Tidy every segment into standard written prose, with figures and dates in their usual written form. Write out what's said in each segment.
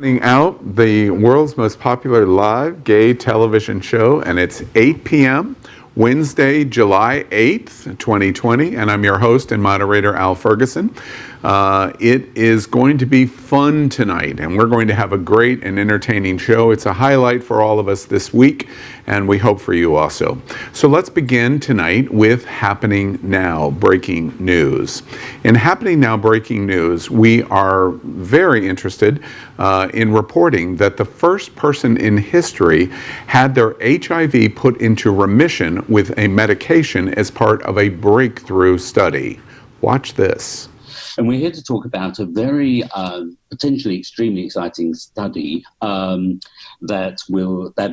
Happening Out, the world's most popular live gay television show, and it's 8 p.m. Wednesday, July 8th, 2020, and I'm your host and moderator, Al Ferguson. It is going to be fun tonight, and we're going to have a great and entertaining show. It's a highlight for all of us this week, and we hope for you also. So let's begin tonight with Happening Now Breaking News. In Happening Now Breaking News, we are very interested in reporting that the first person in history had their HIV put into remission with a medication as part of a breakthrough study. Watch this. And we're here to talk about a very potentially extremely exciting study that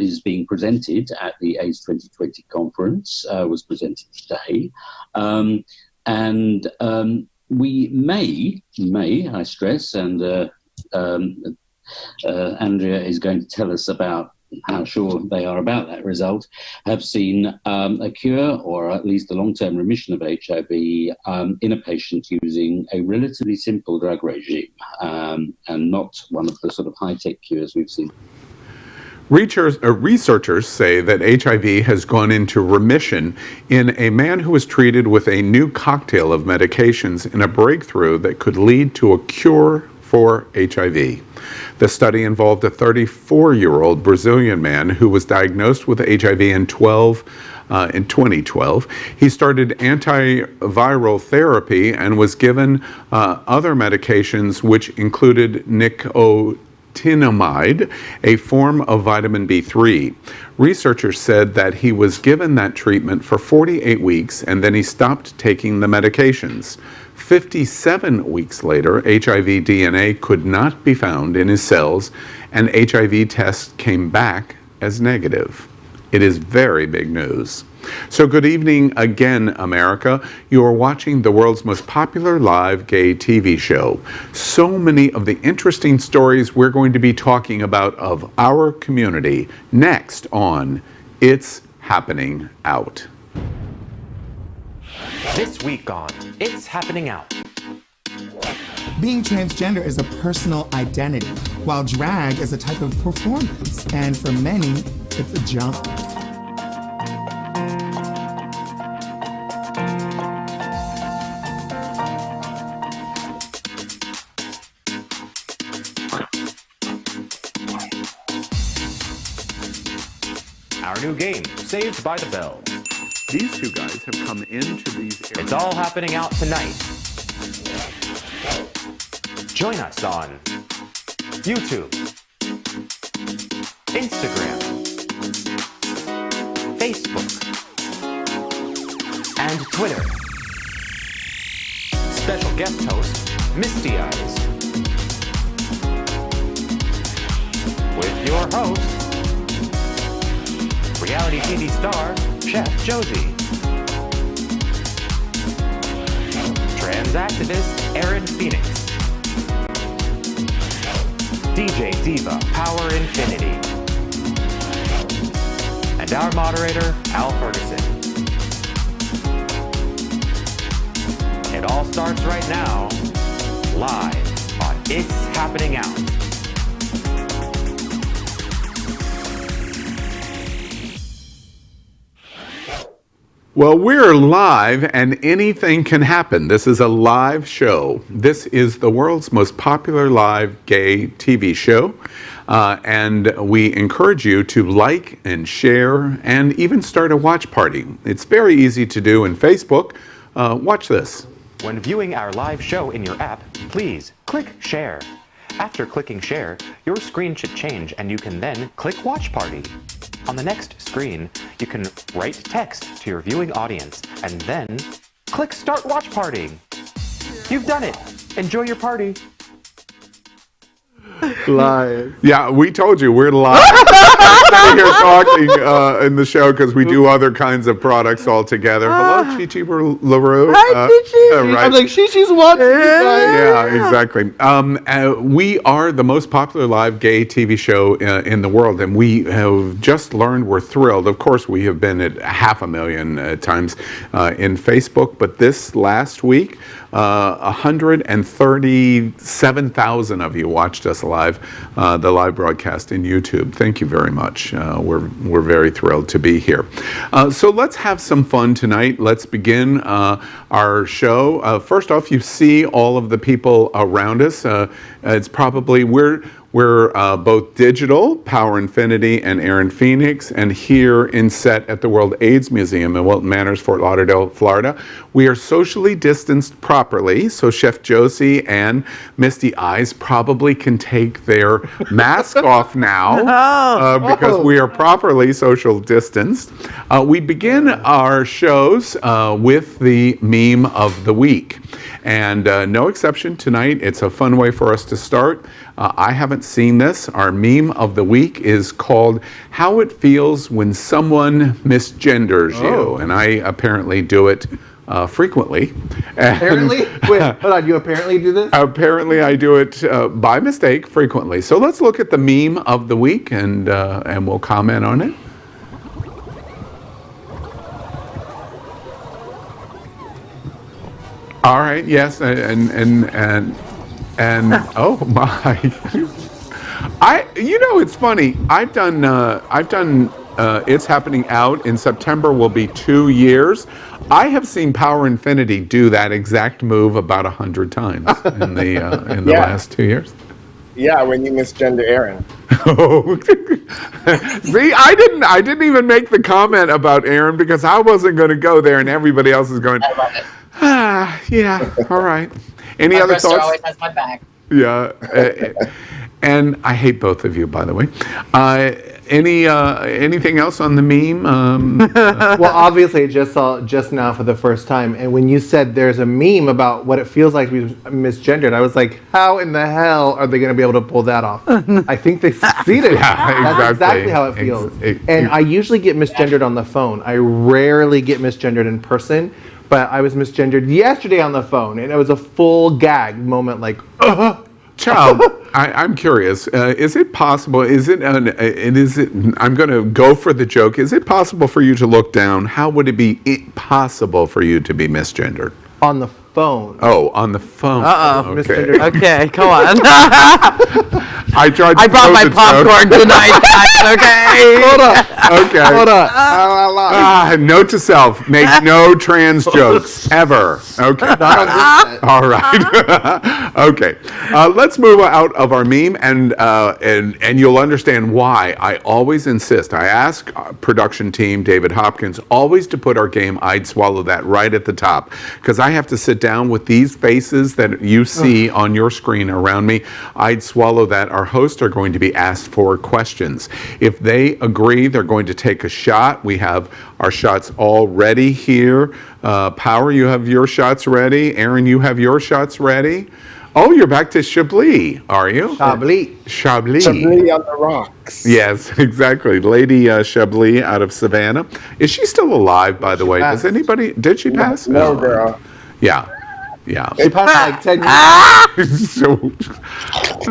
is being presented at the AIDS 2020 conference, was presented today. We may, I stress, and Andrea is going to tell us about how sure they are about that result, have seen a cure or at least a long-term remission of HIV in a patient using a relatively simple drug regime and not one of the sort of high-tech cures we've seen. Researchers say that HIV has gone into remission in a man who was treated with a new cocktail of medications in a breakthrough that could lead to a cure for HIV. The study involved a 34-year-old Brazilian man who was diagnosed with HIV in 2012. He started antiviral therapy and was given other medications which included nicotinamide, a form of vitamin B3. Researchers said that he was given that treatment for 48 weeks and then he stopped taking the medications. 57 weeks later, HIV DNA could not be found in his cells, and HIV tests came back as negative. It is very big news. So good evening again, America. You are watching the world's most popular live gay TV show. So many of the interesting stories we're going to be talking about of our community next on It's Happening Out. This week on It's Happening Out. Being transgender is a personal identity, while drag is a type of performance, and for many, it's a jump. Our new game, Saved by the Bell. These two guys have come into these areas. It's all happening out tonight. Join us on YouTube, Instagram, Facebook, and Twitter. Special guest host, Misty Eyes. With your host, reality TV star, Chef Josie. Trans activist, Aaron Phoenix. DJ Diva, Power Infinity. And our moderator, Al Ferguson. It all starts right now, live on It's Happening Out. Well, we're live and anything can happen. This is a live show. This is the world's most popular live gay TV show. And we encourage you to like and share and even start a watch party. It's very easy to do in Facebook. Watch this. When viewing our live show in your app, please click share. After clicking share, your screen should change and you can then click watch party. On the next screen, you can write text to your viewing audience and then click Start Watch Party. You've done it. Enjoy your party. Live. Yeah, we told you we're live. Sitting here talking in the show because we do other kinds of products all together. Hello, Chi-Chi LaRue. Hi, Chi-Chi. Right. I'm like, Chi-Chi's watching. Yeah, exactly. We are the most popular live gay TV show in the world, and we have just learned we're thrilled. Of course, we have been at 500,000 times in Facebook, but this last week, 137,000 of you watched us live the live broadcast in YouTube. Thank you very much. We're very thrilled to be here. So let's have some fun tonight. Let's begin our show. First off, you see all of the people around us. It's probably we're both digital, Power Infinity and Aaron Phoenix, and here in set at the World AIDS Museum in Wilton Manors, Fort Lauderdale, Florida. We are socially distanced properly, so Chef Josie and Misty Eyes probably can take their mask off now because we are properly social distanced. We begin our shows with the meme of the week. And no exception tonight. It's a fun way for us to start. I haven't seen this. Our meme of the week is called How It Feels When Someone Misgenders You. And I apparently do it frequently. Apparently? Wait, hold on. You apparently do this? Apparently I do it by mistake frequently. So let's look at the meme of the week and we'll comment on it. All right, yes, and oh my, it's funny. I've done It's Happening Out in September will be 2 years. I have seen Power Infinity do that exact move about 100 times in the last 2 years. Yeah, when you misgender Aaron. Oh, see, I didn't even make the comment about Aaron because I wasn't going to go there, and everybody else is going. I love it. Yeah, all right. Any other thoughts? Always has my back. Yeah, and I hate both of you, by the way. Anything else on the meme? Well, obviously, I just saw it just now for the first time, and when you said there's a meme about what it feels like to be misgendered, I was like, how in the hell are they going to be able to pull that off? I think they succeeded. Yeah, That's exactly how it feels. And I usually get misgendered on the phone. I rarely get misgendered in person. But I was misgendered yesterday on the phone, and it was a full gag moment, like, Child, I'm curious. Is it possible? I'm going to go for the joke. Is it possible for you to look down? How would it be possible for you to be misgendered? on the phone. Oh, on the phone. Okay. Okay, come on. I tried to I brought my popcorn tonight, guys, okay? Hold up. Okay. Hold up. Note to self, make no trans jokes, ever. Okay. Not on this set. All right. Okay. Let's move out of our meme, and you'll understand why I always insist. I ask production team, David Hopkins, always to put our game, I'd Swallow That, right at the top, because I have to sit down with these faces that you see on your screen around me. I'd Swallow That. Our hosts are going to be asked 4 questions. If they agree, they're going to take a shot. We have our shots all ready here. Power, you have your shots ready. Aaron, you have your shots ready. Oh, you're back to Chablis, are you? Chablis. Chablis. Chablis on the rocks. Yes, exactly. Lady Chablis out of Savannah. Is she still alive, by the way? Does anybody, did she pass? No, girl. Yeah. Yeah. She passed like 10 years. So,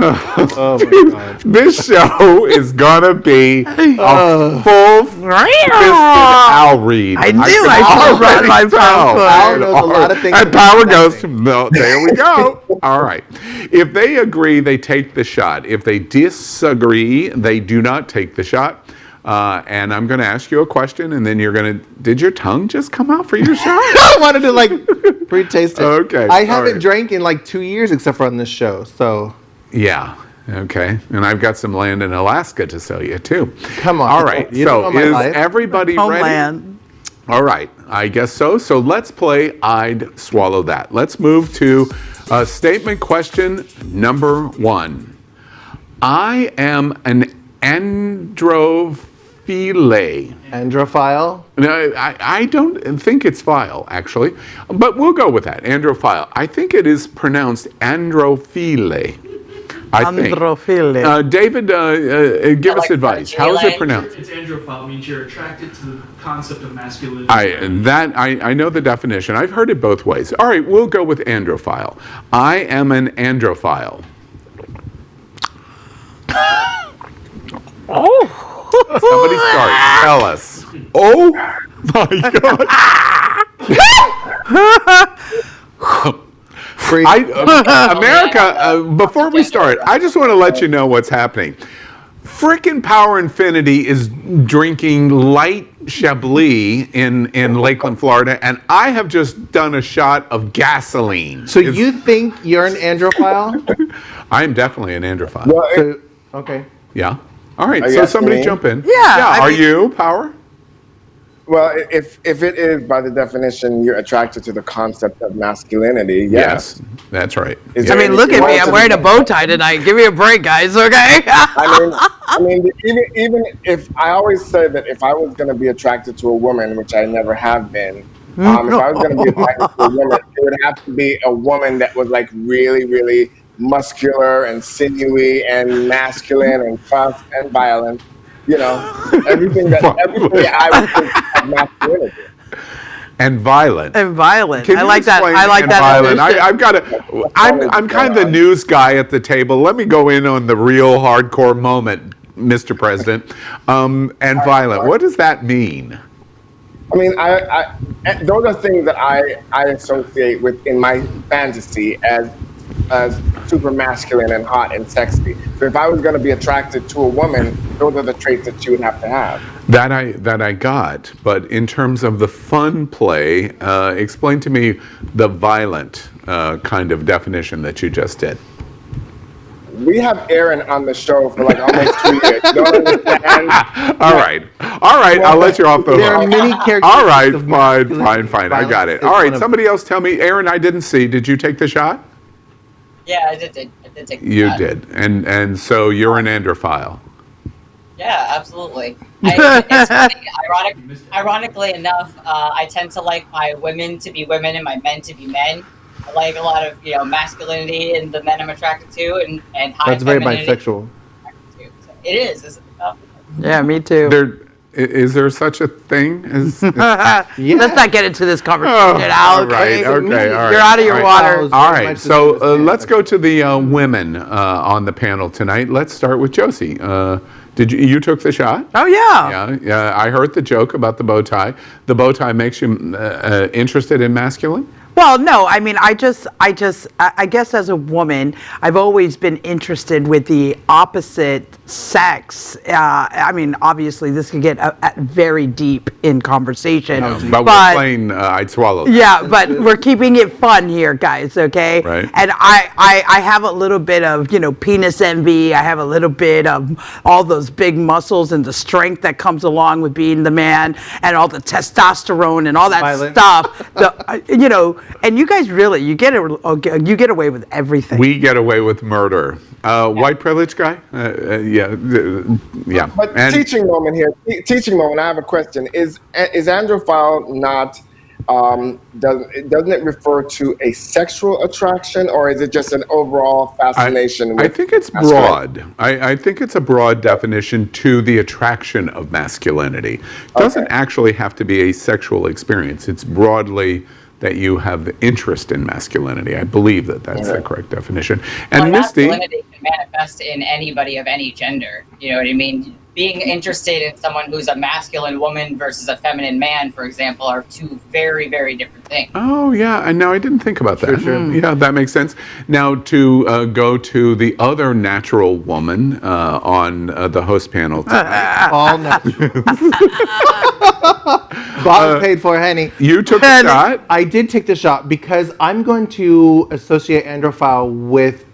Oh my God. this show is gonna be a full fisted Al read. I knew can I should have brought already my tell. popcorn. Al knows a lot of things And about Power goes, nothing. no, there we go. All right. If they agree, they take the shot. If they disagree, they do not take the shot. And I'm going to ask you a question, and then you're going to... Did your tongue just come out for your shot? I wanted to like pre-taste it. Okay, I all haven't right. drank in like 2 years except for on this show, so Yeah. Okay. And I've got some land in Alaska to sell you, too. come on. All right. You don't So know my is life. everybody ready? Homeland. All right. I guess so. So let's play I'd Swallow That. Let's move to statement question number 1. I am an androphile. Androphile? No, I don't think it's file, actually, but we'll go with that. Androphile. I think it is pronounced androphile. I think. Androphile. David, give us like advice. How is it legalize. pronounced? It's androphile, means you're attracted to the concept of masculinity. I know the definition. I've heard it both ways. All right, we'll go with androphile. I am an androphile. Somebody start. Tell us. Oh my God. America, before we start, I just want to let you know what's happening. Frickin' Power Infinity is drinking light Chablis in Lakeland, Florida, and I have just done a shot of gasoline. So you think you're an androphile? I am definitely an androphile. Well, Okay. Yeah. All right. Are you So asking somebody me? jump in. Yeah, I Are mean- you Power? well, if it is by the definition you're attracted to the concept of masculinity, yes. That's right. Is I there mean, look at anything me. else I'm wearing a bow tie tonight. Give me a break, guys. Okay. I mean, even if I always say that if I was going to be attracted to a woman, which I never have been, if I was going to be attracted to a woman, it would have to be a woman that was like really, really muscular and sinewy and masculine and tough and violent. You know, everything I would think of masculinity. And violent. And violent. Can I you like that. explain I like and that. violent? definition. I've got to. I'm kind of the news guy at the table. Let me go in on the real hardcore moment, Mr. President. And violent. What does that mean? I mean, I those are things that I associate with in my fantasy as super masculine and hot and sexy. So if I was going to be attracted to a woman, those are the traits that she would have to have. That I got. But in terms of the fun play, explain to me the violent kind of definition that you just did. We have Aaron on the show for like almost 2 years. You don't understand? All right. I'll let you off the There are hook. many characters. All right, of fine. masculinity. I got it. Violence All is right, one of- somebody else tell me. Aaron, I didn't see. Did you take the shot? Yeah, I did take the You shot. did. And so you're an androphile. Yeah, absolutely. It's funny, ironically enough, I tend to like my women to be women and my men to be men. I like a lot of masculinity in the men I'm attracted to, and high That's very femininity bisexual. I'm attracted to. So it is. Yeah, me too. Is there such a thing as? Let's not get into this conversation. all Okay. right, all right. You're out of your water. All right, so let's go to the women on the panel tonight. Let's start with Josie. Did you took the shot? Oh yeah. Yeah. I heard the joke about the bow tie. The bow tie makes you interested in masculine? Well, no, I mean, I guess as a woman, I've always been interested with the opposite sex. I mean, obviously, this could get very deep in conversation. But we're playing I'd Swallow That. Yeah, but we're keeping it fun here, guys, okay? Right. And I have a little bit of, penis envy. I have a little bit of all those big muscles and the strength that comes along with being the man and all the testosterone and all that Violence. stuff. And you guys really, you get away with everything. We get away with murder. White privilege guy? Yeah. But And teaching moment here. Teaching moment. I have a question. Is androphile not? Doesn't it refer to a sexual attraction, or is it just an overall fascination? I think it's broad. I think it's a broad definition to the attraction of masculinity. It doesn't actually have to be a sexual experience. It's broadly that you have the interest in masculinity. I believe that's the correct definition. And Misty, masculinity can manifest in anybody of any gender. You know what I mean? Being interested in someone who's a masculine woman versus a feminine man, for example, are two very, very different things. oh yeah, and now I didn't think about that. Yeah, that makes sense. Now to go to the other natural woman on the host panel tonight. All natural. Bob paid for Henny. You took a shot. I did take the shot because I'm going to associate androphile with,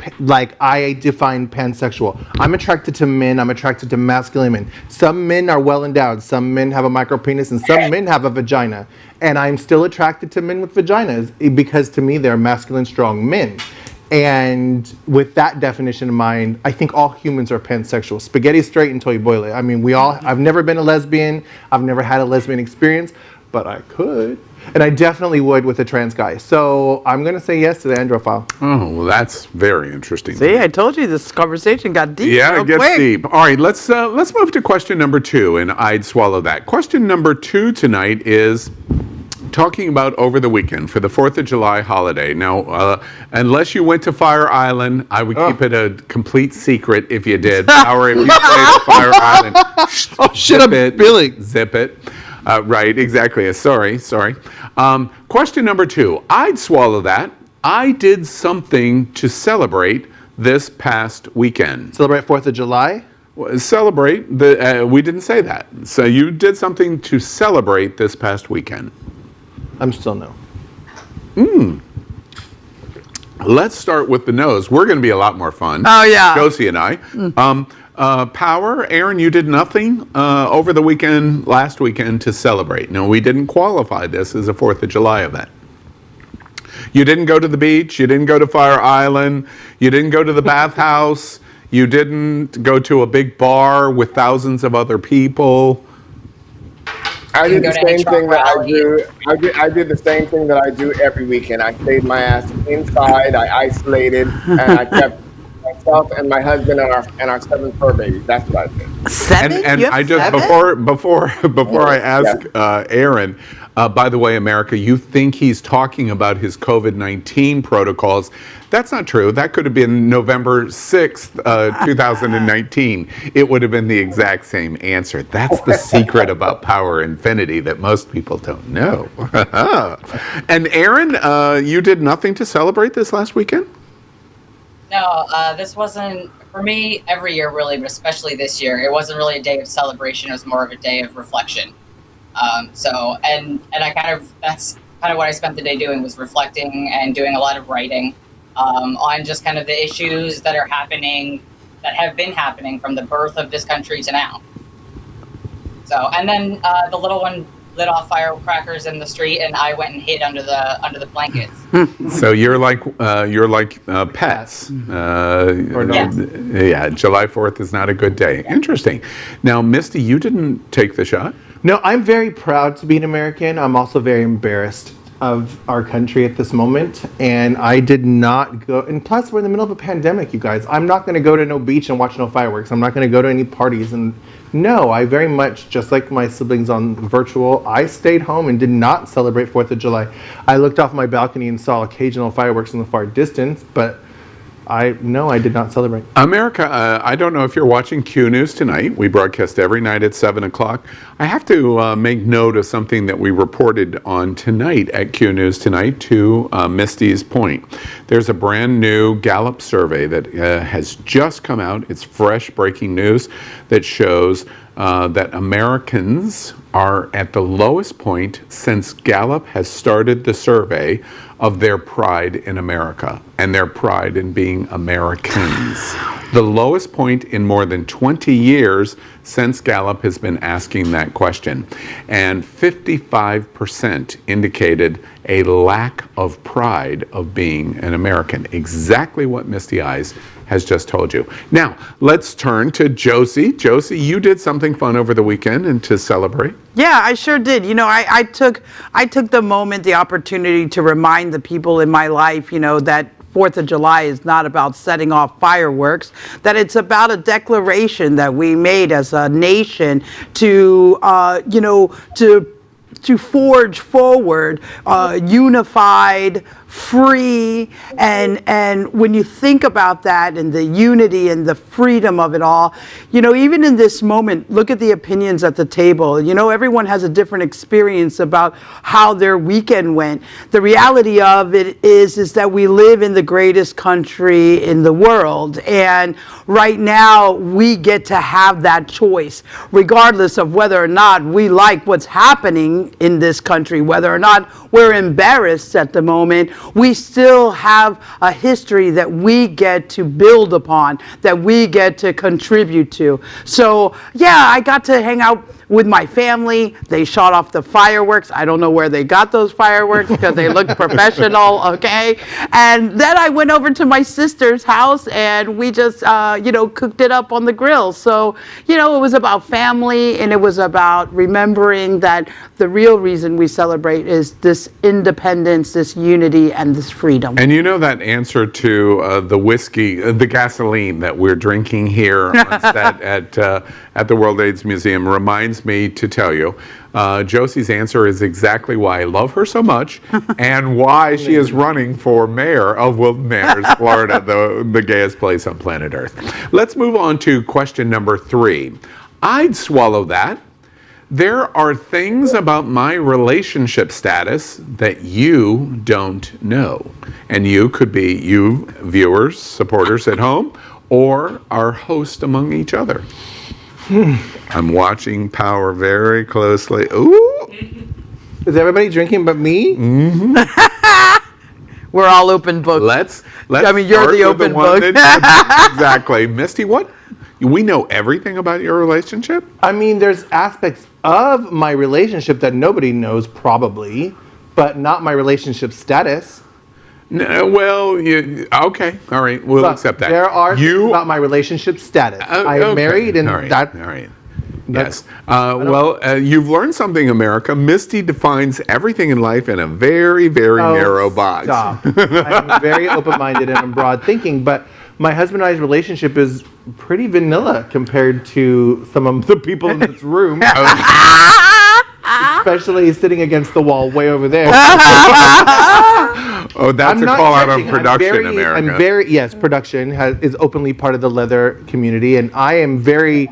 I define pansexual. I'm attracted to men. I'm attracted to masculine men. Some men are well endowed. Some men have a micro penis, and some men have a vagina. And I'm still attracted to men with vaginas because to me they're masculine, strong men. And with that definition in mind, I think all humans are pansexual. Spaghetti straight until you boil it. I mean, I've never been a lesbian. I've never had a lesbian experience, but I could. And I definitely would with a trans guy. So I'm going to say yes to the androphile. Oh, well, that's very interesting. See, I told you this conversation got deep. Yeah, real it gets quick. deep. All right, let's move to question number 2, and I'd swallow that. Question number 2 tonight is talking about over the weekend for the 4th of July holiday. Now, unless you went to Fire Island, I would keep it a complete secret if you did. Or if you stayed at Fire Island, Shut up, Billy. Zip it. Right, exactly. Sorry. Question number 2. I'd swallow that. I did something to celebrate this past weekend. Celebrate 4th of July? Celebrate, we didn't say that. So you did something to celebrate this past weekend. I'm still no. Let's start with the no's. We're going to be a lot more fun. Oh, yeah. Josie and I. Power, Aaron, you did nothing over the weekend, last weekend, to celebrate. No, we didn't qualify this as a 4th of July event. You didn't go to the beach. You didn't go to Fire Island. You didn't go to the bathhouse. You didn't go to a big bar with thousands of other people. I did the same thing that I do. I did the same thing that I do every weekend. I stayed my ass inside. I isolated, and I kept myself and my husband and our 7 fur babies. That's what I did. 7? And I just 7? before I ask Aaron. By the way, America, you think he's talking about his COVID-19 protocols. That's not true. That could have been November 6th, 2019. It would have been the exact same answer. That's the secret about Power Infinity that most people don't know. And Aaron, you did nothing to celebrate this last weekend? No, this wasn't, for me, every year really, but especially this year, it wasn't really a day of celebration. It was more of a day of reflection. And that's kind of what I spent the day doing, was reflecting and doing a lot of writing on just kind of the issues that are happening, that have been happening from the birth of this country to now. So, and then the little one lit off firecrackers in the street, and I went and hid under the blankets. So you're like pets. Yeah, July 4th is not a good day. Yeah. Interesting. Now, Misty, you didn't take the shot? No, I'm very proud to be an American. I'm also very embarrassed of our country at this moment, and I did not go. And plus, we're in the middle of a pandemic, you guys. I'm not going to go to no beach and watch no fireworks. I'm not going to go to any parties. And no, I very much, just like my siblings on virtual, I stayed home and did not celebrate 4th of July. I looked off my balcony and saw occasional fireworks in the far distance, but I did not celebrate. America, I don't know if you're watching Q News tonight. We broadcast every night at 7 o'clock. I have to make note of something that we reported on tonight at Q News tonight, to Misty's point. There's a brand new Gallup survey that has just come out. It's fresh breaking news that shows that Americans are at the lowest point since Gallup has started the survey of their pride in America and their pride in being Americans. The lowest point in more than 20 years since Gallup has been asking that question. And 55% indicated a lack of pride of being an American. Exactly what Misty Eyes has just told you. Now, let's turn to Josie. Josie, you did something fun over the weekend and to celebrate. Yeah, I sure did. You know, I took the moment, the opportunity to remind the people in my life, you know, that 4th of July is not about setting off fireworks, that it's about a declaration that we made as a nation to, to forge forward, unified, free, and when you think about that and the unity and the freedom of it all, you know, even in this moment, look at the opinions at the table. You know, everyone has a different experience about how their weekend went. The reality of it is that we live in the greatest country in the world, and right now we get to have that choice, regardless of whether or not we like what's happening in this country, whether or not we're embarrassed at the moment. We still have a history that we get to build upon, that we get to contribute to. So, yeah, I got to hang out with my family. They shot off the fireworks. I don't know where they got those fireworks because they looked professional, okay? And then I went over to my sister's house and we just, cooked it up on the grill. So, you know, it was about family, and it was about remembering that the real reason we celebrate is this independence, this unity, and this freedom. And you know that answer to the whiskey, the gasoline that we're drinking here on set at the World AIDS Museum reminds me to tell you, Josie's answer is exactly why I love her so much and why she is running for mayor of Wilton Manors, Florida, the gayest place on planet Earth. Let's move on to question number 3. I'd swallow that. There are things about my relationship status that you don't know. And you could be you viewers, supporters at home, or our host among each other. I'm watching Power very closely. Ooh. Is everybody drinking but me? We're all open book. Let's I mean, you're start the with open one book. exactly. Misty, what? We know everything about your relationship? I mean, there's aspects of my relationship that nobody knows probably, but not my relationship status. No, well, okay, all right, we'll But accept that. there are things about my relationship status. I am okay. married, and all right, that. All right. Yes. You've learned something, America. Misty defines everything in life in a very, very narrow box. Stop. I'm very open-minded and I'm broad thinking, but my husband and I's relationship is pretty vanilla compared to some of the people in this room. Especially sitting against the wall way over there. Oh, that's a call out on production, America. Yes, production is openly part of the leather community, and I am very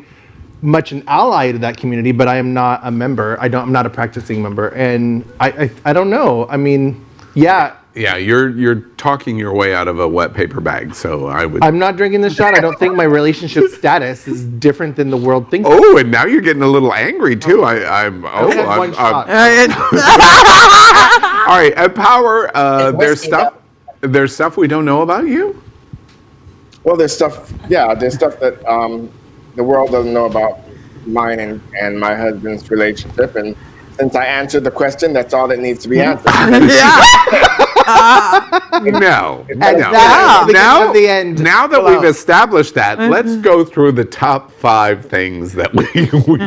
much an ally to that community, but I am not a member. I'm not a practicing member, and I don't know. I mean, yeah. Yeah, you're talking your way out of a wet paper bag, so I'm not drinking the shot. I don't think my relationship status is different than the world thinks. Oh, and now you're getting a little angry too. I'm one shot. All right, at Power, there's stuff we don't know about you? Well, there's stuff that the world doesn't know about mine and my husband's relationship, and since I answered the question, that's all that needs to be answered. No. Now that we've established that, let's go through the top 5 things that we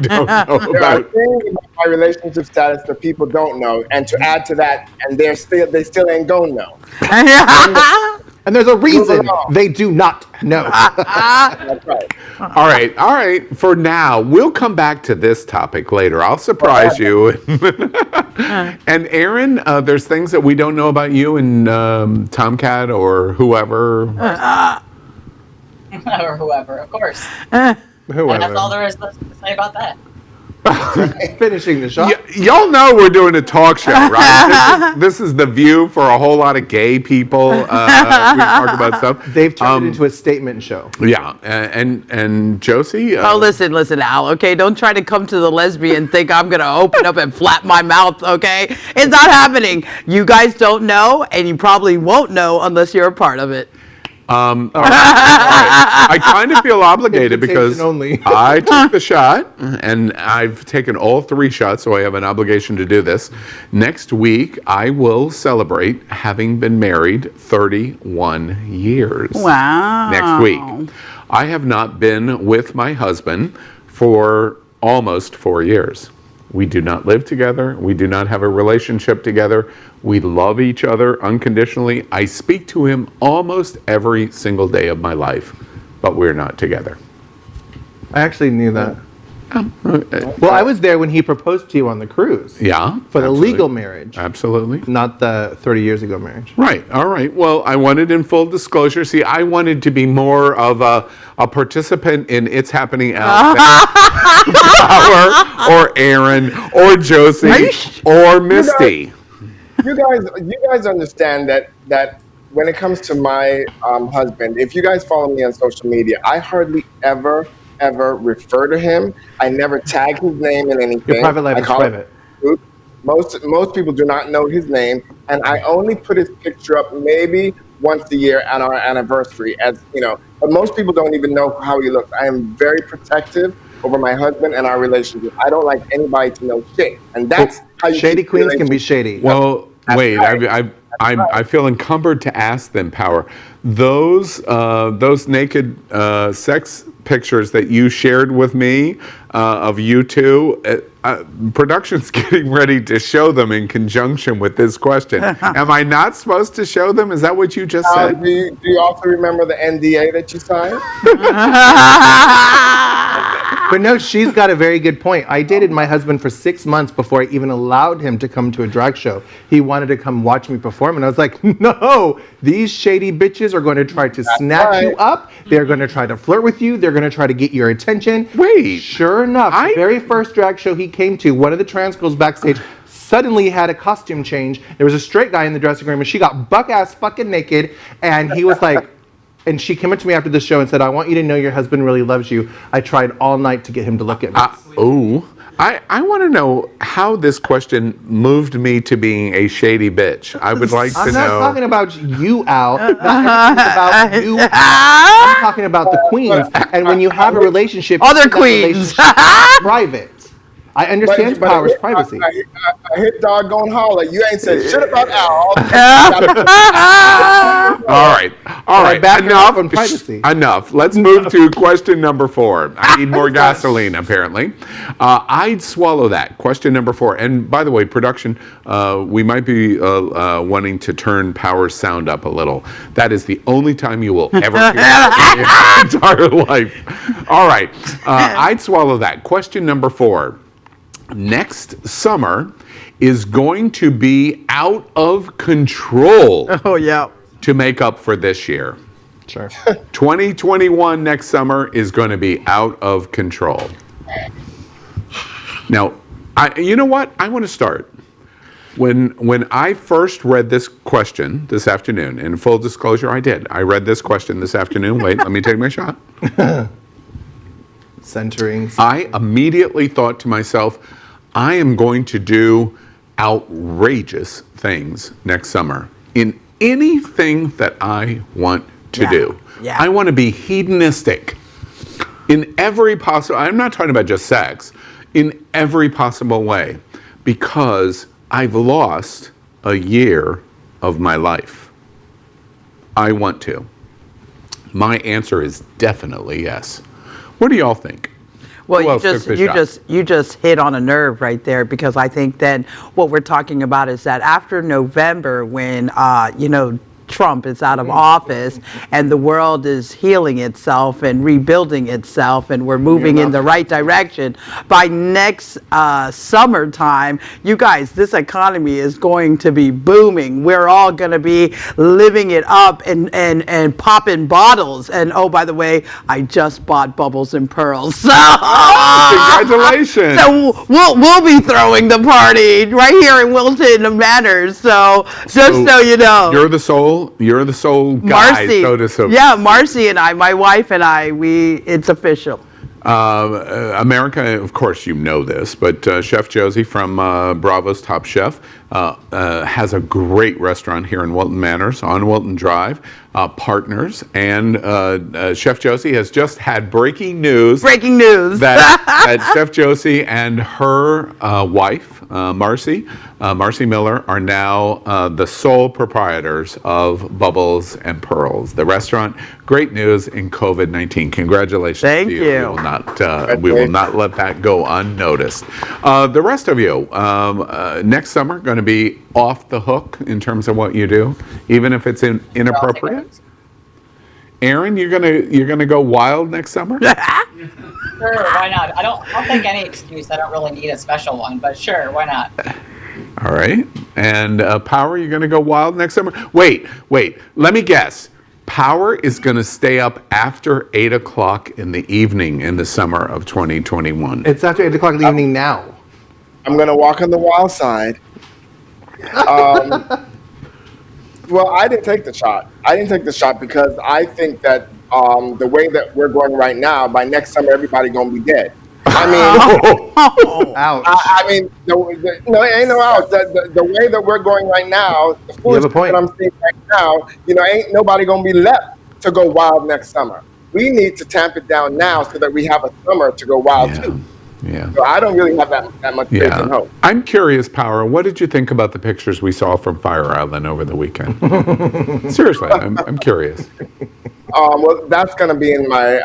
don't know There are things about my relationship status that people don't know, and to add to that, and they still ain't gonna know. And there's a reason they do not know. That's right. All right. For now, we'll come back to this topic later. I'll surprise you. And Aaron, there's things that we don't know about you and Tomcat or whoever. Or whoever, of course. Whoever. And that's all there is to say about that. Finishing the shot. Y'all know we're doing a talk show, right? This is the view for a whole lot of gay people. We talk about stuff. They've turned it into a statement show. Yeah, and Josie. Listen, Al. Okay, don't try to come to the lesbian think I'm gonna open up and flap my mouth. Okay, it's not happening. You guys don't know, and you probably won't know unless you're a part of it. All right. I kind of feel obligated because I took the shot and I've taken all 3 shots, so I have an obligation to do this. Next week, I will celebrate having been married 31 years. Wow. Next week. I have not been with my husband for almost 4 years. We do not live together. We do not have a relationship together. We love each other unconditionally. I speak to him almost every single day of my life, but we're not together. I actually knew that. Well, I was there when he proposed to you on the cruise. Yeah. For the legal marriage. Absolutely. Not the 30 years ago marriage. Right. All right. Well, I wanted in full disclosure. See, I wanted to be more of a participant in It's Happening Out Power or Aaron or Josie or Misty. You guys understand that when it comes to my husband, if you guys follow me on social media, I hardly ever refer to him. I never tag his name in anything. Your private life is private. Most people do not know his name, and I only put his picture up maybe once a year at our anniversary, as you know. But most people don't even know how he looks. I am very protective over my husband and our relationship. I don't like anybody to know shit, and that's how you shady queens can be shady. Well, wait, I feel encumbered to ask them, Power. Those naked sex pictures that you shared with me of you two, production's getting ready to show them in conjunction with this question. Am I not supposed to show them? Is that what you just said? Do you also remember the NDA that you signed? But no, she's got a very good point. I dated my husband for 6 months before I even allowed him to come to a drag show. He wanted to come watch me perform, and I was like, no, these shady bitches are going to try to snatch you up. They're going to try to flirt with you. They're going to try to get your attention. Wait. Sure enough, the very first drag show he came to, one of the trans girls backstage suddenly had a costume change. There was a straight guy in the dressing room, and she got buck-ass fucking naked, and he was like, and she came up to me after the show and said, I want you to know your husband really loves you. I tried all night to get him to look at me. I want to know how this question moved me to being a shady bitch. I would like to know. I'm not talking about you, Al. I'm about you. I'm talking about the queens. And when you have a relationship, other queens, private. I understand power's privacy. I hit doggone holler. You ain't said shit about Al. All right. Enough on privacy. Enough. Let's move to question number 4. I need more gasoline, apparently. I'd swallow that. Question number 4. And by the way, production, we might be wanting to turn Power's sound up a little. That is the only time you will ever hear it in your entire life. All right. I'd swallow that. Question number 4. Next summer is going to be out of control. Oh, yeah. To make up for this year. Sure. 2021 next summer is going to be out of control. Now, you know what? I want to start. When I first read this question this afternoon, in full disclosure, I did. I read this question this afternoon. Wait, let me take my shot. Centering. I immediately thought to myself, I am going to do outrageous things next summer in anything that I want to do. Yeah. I want to be hedonistic in every possible, I'm not talking about just sex, in every possible way, because I've lost a year of my life. I want to. My answer is definitely yes. What do y'all think? Well, you just hit on a nerve right there, because I think that what we're talking about is that after November, when Trump is out of office and the world is healing itself and rebuilding itself and we're moving in the right direction, by next summertime, you guys, this economy is going to be booming. We're all going to be living it up and popping bottles. And oh, by the way, I just bought Bubbles and Pearls. So, congratulations. So we'll be throwing the party right here in Wilton Manor. So just so you know. You're the soul guy, Marcy, so to speak. Yeah, Marcy and I, my wife and I, it's official. America, of course you know this, but Chef Josie from Bravo's Top Chef has a great restaurant here in Wilton Manors on Wilton Drive, Partners, and Chef Josie has just had breaking news that Chef Josie and her wife, Marcy Miller, are now the sole proprietors of Bubbles and Pearls, the restaurant. Great news in COVID-19. Congratulations. Thank to you. We will not let that go unnoticed. The rest of you, next summer, going to be off the hook in terms of what you do, even if it's inappropriate. Aaron, you're gonna go wild next summer? Sure, why not? I'll take any excuse. I don't really need a special one, but sure, why not? All right. And Power, you're gonna go wild next summer? Wait. Let me guess. Power is going to stay up after 8 o'clock in the evening in the summer of 2021. It's after 8 o'clock in the evening now. I'm going to walk on the wild side. Well, I didn't take the shot. Because I think that the way that we're going right now, by next summer, everybody going to be dead. I mean, ouch. I mean, no, it ain't no ouch. The way that we're going right now, the foolishness that I'm seeing right now, ain't nobody gonna be left to go wild next summer. We need to tamp it down now so that we have a summer to go wild too. Yeah. So I don't really have that much faith and hope. I'm curious, Power, what did you think about the pictures we saw from Fire Island over the weekend? Seriously, I'm curious. Well, that's going to be in my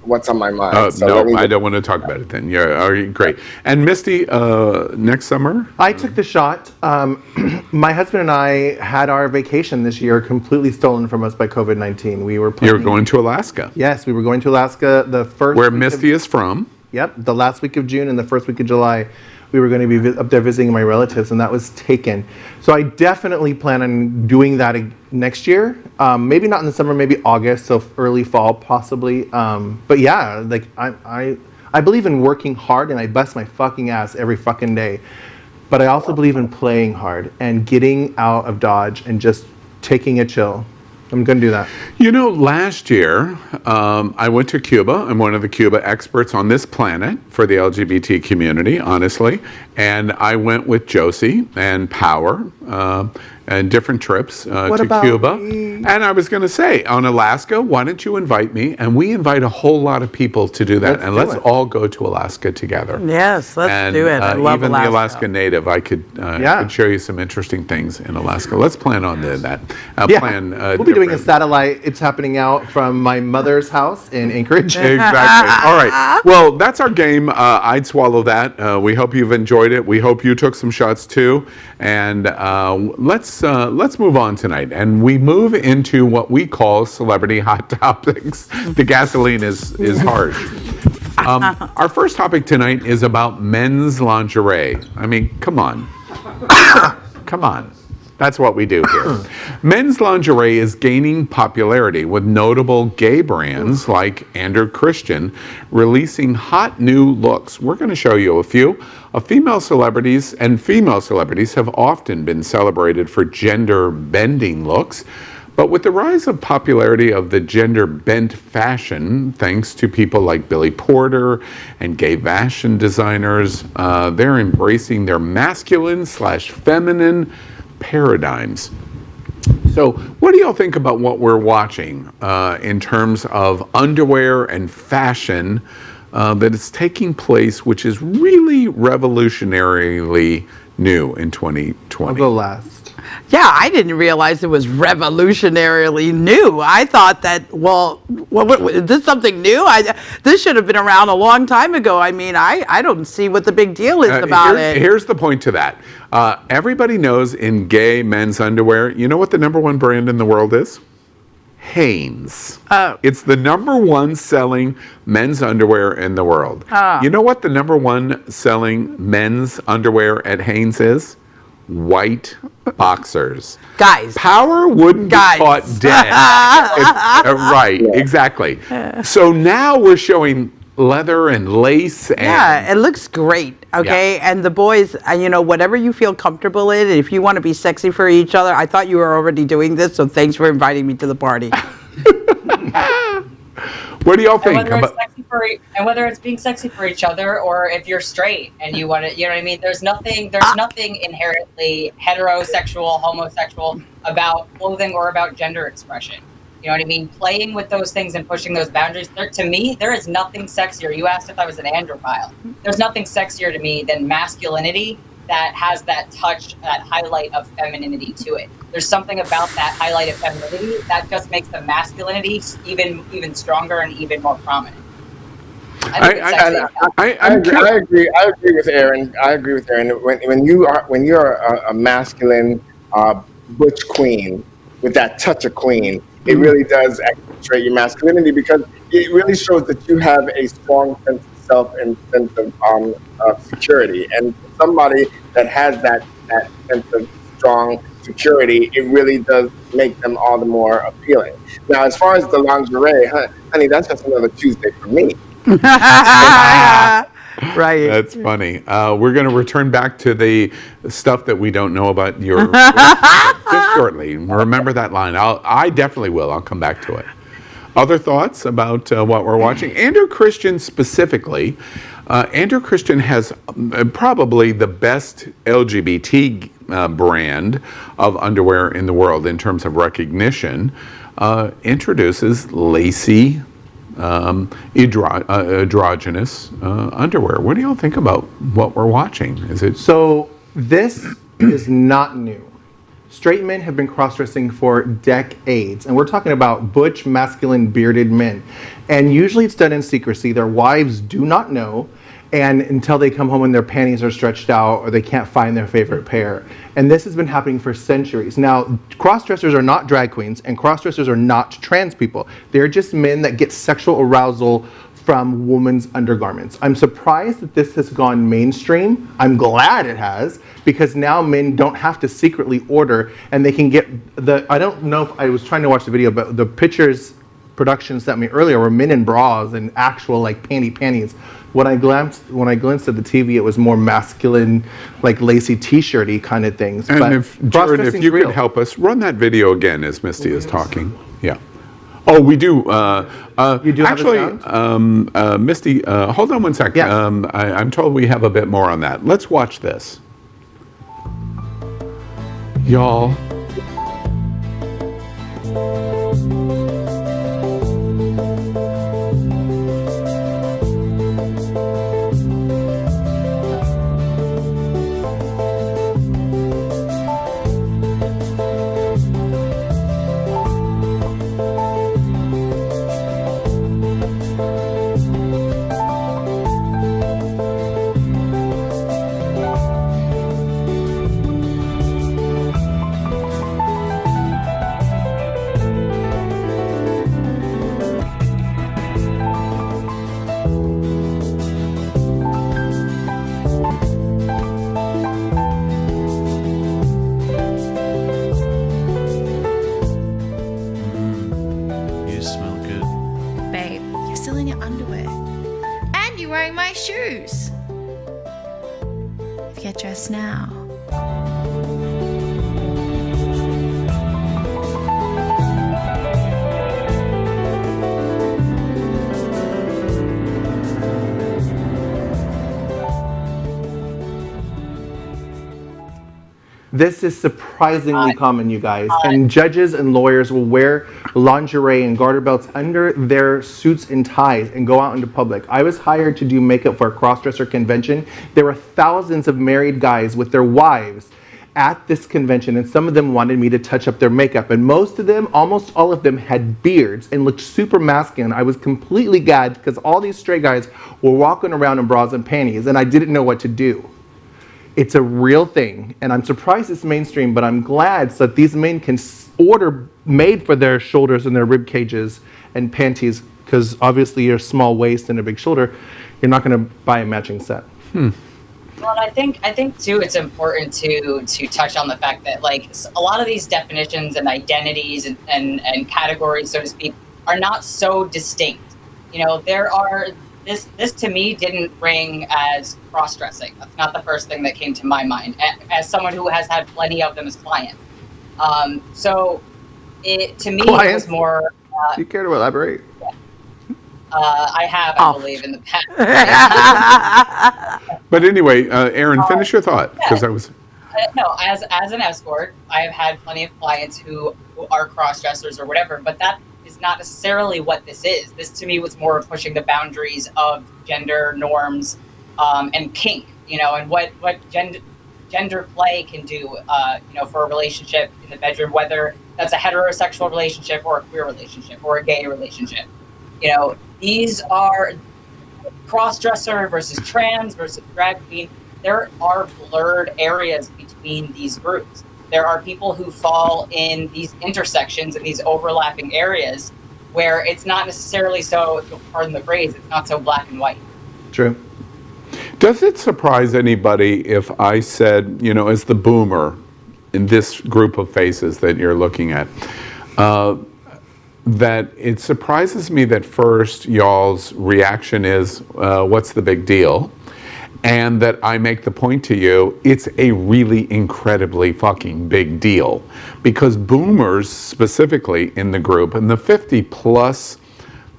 what's on my mind. No, I don't want to talk about it then. Yeah, great. And Misty, next summer? I took the shot. My husband and I had our vacation this year completely stolen from us by COVID-19. We were planning. You were going to Alaska? Yes, we were going to Alaska the first. Where Misty is from. Yep, the last week of June and the first week of July, we were going to be up there visiting my relatives, and that was taken. So I definitely plan on doing that next year. Maybe not in the summer, maybe August, so early fall possibly. But yeah, like I believe in working hard, and I bust my fucking ass every fucking day. But I also believe in playing hard and getting out of Dodge and just taking a chill. I'm going to do that. You know, last year, I went to Cuba. I'm one of the Cuba experts on this planet for the LGBT community, honestly. And I went with Josie and Power and different trips to Cuba. Me? And I was going to say, on Alaska, why don't you invite me? And we invite a whole lot of people to do that. Let's all go to Alaska together. Yes, let's do it. I love even Alaska. the Alaska Native, I could show you some interesting things in Alaska. Let's plan on doing that. We'll be doing a satellite. It's happening out from my mother's house in Anchorage. Exactly. All right. Well, that's our game. I'd swallow that. We hope you've enjoyed it. We hope you took some shots too. And let's move on tonight. And we move into what we call celebrity hot topics. The gasoline is harsh. Our first topic tonight is about men's lingerie. I mean, come on. Come on. That's what we do here. Men's lingerie is gaining popularity with notable gay brands like Andrew Christian releasing hot new looks. We're going to show you a few. Female celebrities have often been celebrated for gender-bending looks. But with the rise of popularity of the gender-bent fashion, thanks to people like BlackLivesMatter and gay fashion designers, they're embracing their masculine/feminine paradigms. So what do y'all think about what we're watching in terms of underwear and fashion that is taking place, which is really revolutionarily new in 2020? I'll go last. Yeah, I didn't realize it was revolutionarily new. I thought that, well, is this something new? This should have been around a long time ago. I mean, I don't see what the big deal is about it. Here's the point to that. Everybody knows in gay men's underwear, you know what the #1 brand in the world is? Hanes. Oh. It's the #1 selling men's underwear in the world. You know what the #1 selling men's underwear at Hanes is? White boxers. Guys. Power wouldn't be caught dead. Right, exactly. So now we're showing leather and lace. And it looks great, okay? Yeah. And the boys, you know, whatever you feel comfortable in, if you want to be sexy for each other, I thought you were already doing this, so thanks for inviting me to the party. What do y'all think? And whether it's being sexy for each other, or if you're straight and you want to, you know what I mean? There's nothing inherently heterosexual, homosexual about clothing or about gender expression. You know what I mean? Playing with those things and pushing those boundaries. To me, there is nothing sexier. You asked if I was an androphile. There's nothing sexier to me than masculinity that has that touch, that highlight of femininity to it. There's something about that highlight of femininity that just makes the masculinity even stronger and even more prominent. I agree with Aaron. When you're a masculine butch queen with that touch of queen, it really does accentuate your masculinity, because it really shows that you have a strong sense of self and sense of security. And somebody that has that sense of strong security, it really does make them all the more appealing. Now, as far as the lingerie, honey, that's just another Tuesday for me. Right. That's funny. We're going to return back to the stuff that we don't know about your just shortly. Remember that line. I definitely will. I'll come back to it. Other thoughts about what we're watching? Andrew Christian specifically. Andrew Christian has probably the best LGBT brand of underwear in the world in terms of recognition. Introduces lacy, androgynous underwear. What do y'all think about what we're watching? Is it so? This is not new. Straight men have been cross-dressing for decades, and we're talking about butch, masculine, bearded men. And usually it's done in secrecy. Their wives do not know, and until they come home and their panties are stretched out or they can't find their favorite pair. And this has been happening for centuries. Now, cross-dressers are not drag queens, and cross-dressers are not trans people. They're just men that get sexual arousal from women's undergarments. I'm surprised that this has gone mainstream. I'm glad it has, because now men don't have to secretly order, and they can get I don't know if I was trying to watch the video, but the pictures production sent me earlier were men in bras and actual like panties. When I glanced at the TV, it was more masculine, like lacy t-shirty kind of things. And but if Jordan, if you could help us run that video again as Misty is talking. Yeah. Oh, we do. You do actually, have a Misty, hold on one sec. Yeah. I'm told we have a bit more on that. Let's watch this. Y'all. Wearing my shoes. Get dressed now. This is surprisingly common, you guys. And judges and lawyers will wear lingerie and garter belts under their suits and ties and go out into public. I was hired to do makeup for a crossdresser convention. There were thousands of married guys with their wives at this convention, and some of them wanted me to touch up their makeup. And most of them, almost all of them, had beards and looked super masculine. I was completely gagged because all these straight guys were walking around in bras and panties, and I didn't know what to do. It's a real thing, and I'm surprised it's mainstream, but I'm glad so that these men can order made for their shoulders and their rib cages and panties, because obviously your small waist and a big shoulder, you're not going to buy a matching set. Well, I think too, it's important to touch on the fact that like a lot of these definitions and identities and categories, so to speak, are not so distinct. You know, there are. This to me didn't ring as cross-dressing. That's not the first thing that came to my mind, as someone who has had plenty of them as clients. So it to me it was more. Do you care to elaborate? I have, I believe, in the past. But anyway, Aaron, finish your thought, because I was. No, as an escort, I have had plenty of clients who are cross-dressers or whatever, but that is not necessarily what this is. This to me was more pushing the boundaries of gender norms and kink, you know, and what gender play can do, you know, for a relationship in the bedroom, whether that's a heterosexual relationship or a queer relationship or a gay relationship. You know, these are cross-dresser versus trans versus drag queen. There are blurred areas between these groups. There are people who fall in these intersections and these overlapping areas where it's not necessarily so, if you'll pardon the phrase, it's not so black and white. True. Does it surprise anybody if I said, you know, as the boomer in this group of faces that you're looking at, that it surprises me that first y'all's reaction is, what's the big deal? And that I make the point to you, it's a really incredibly fucking big deal. Because boomers, specifically in the group, and the 50-plus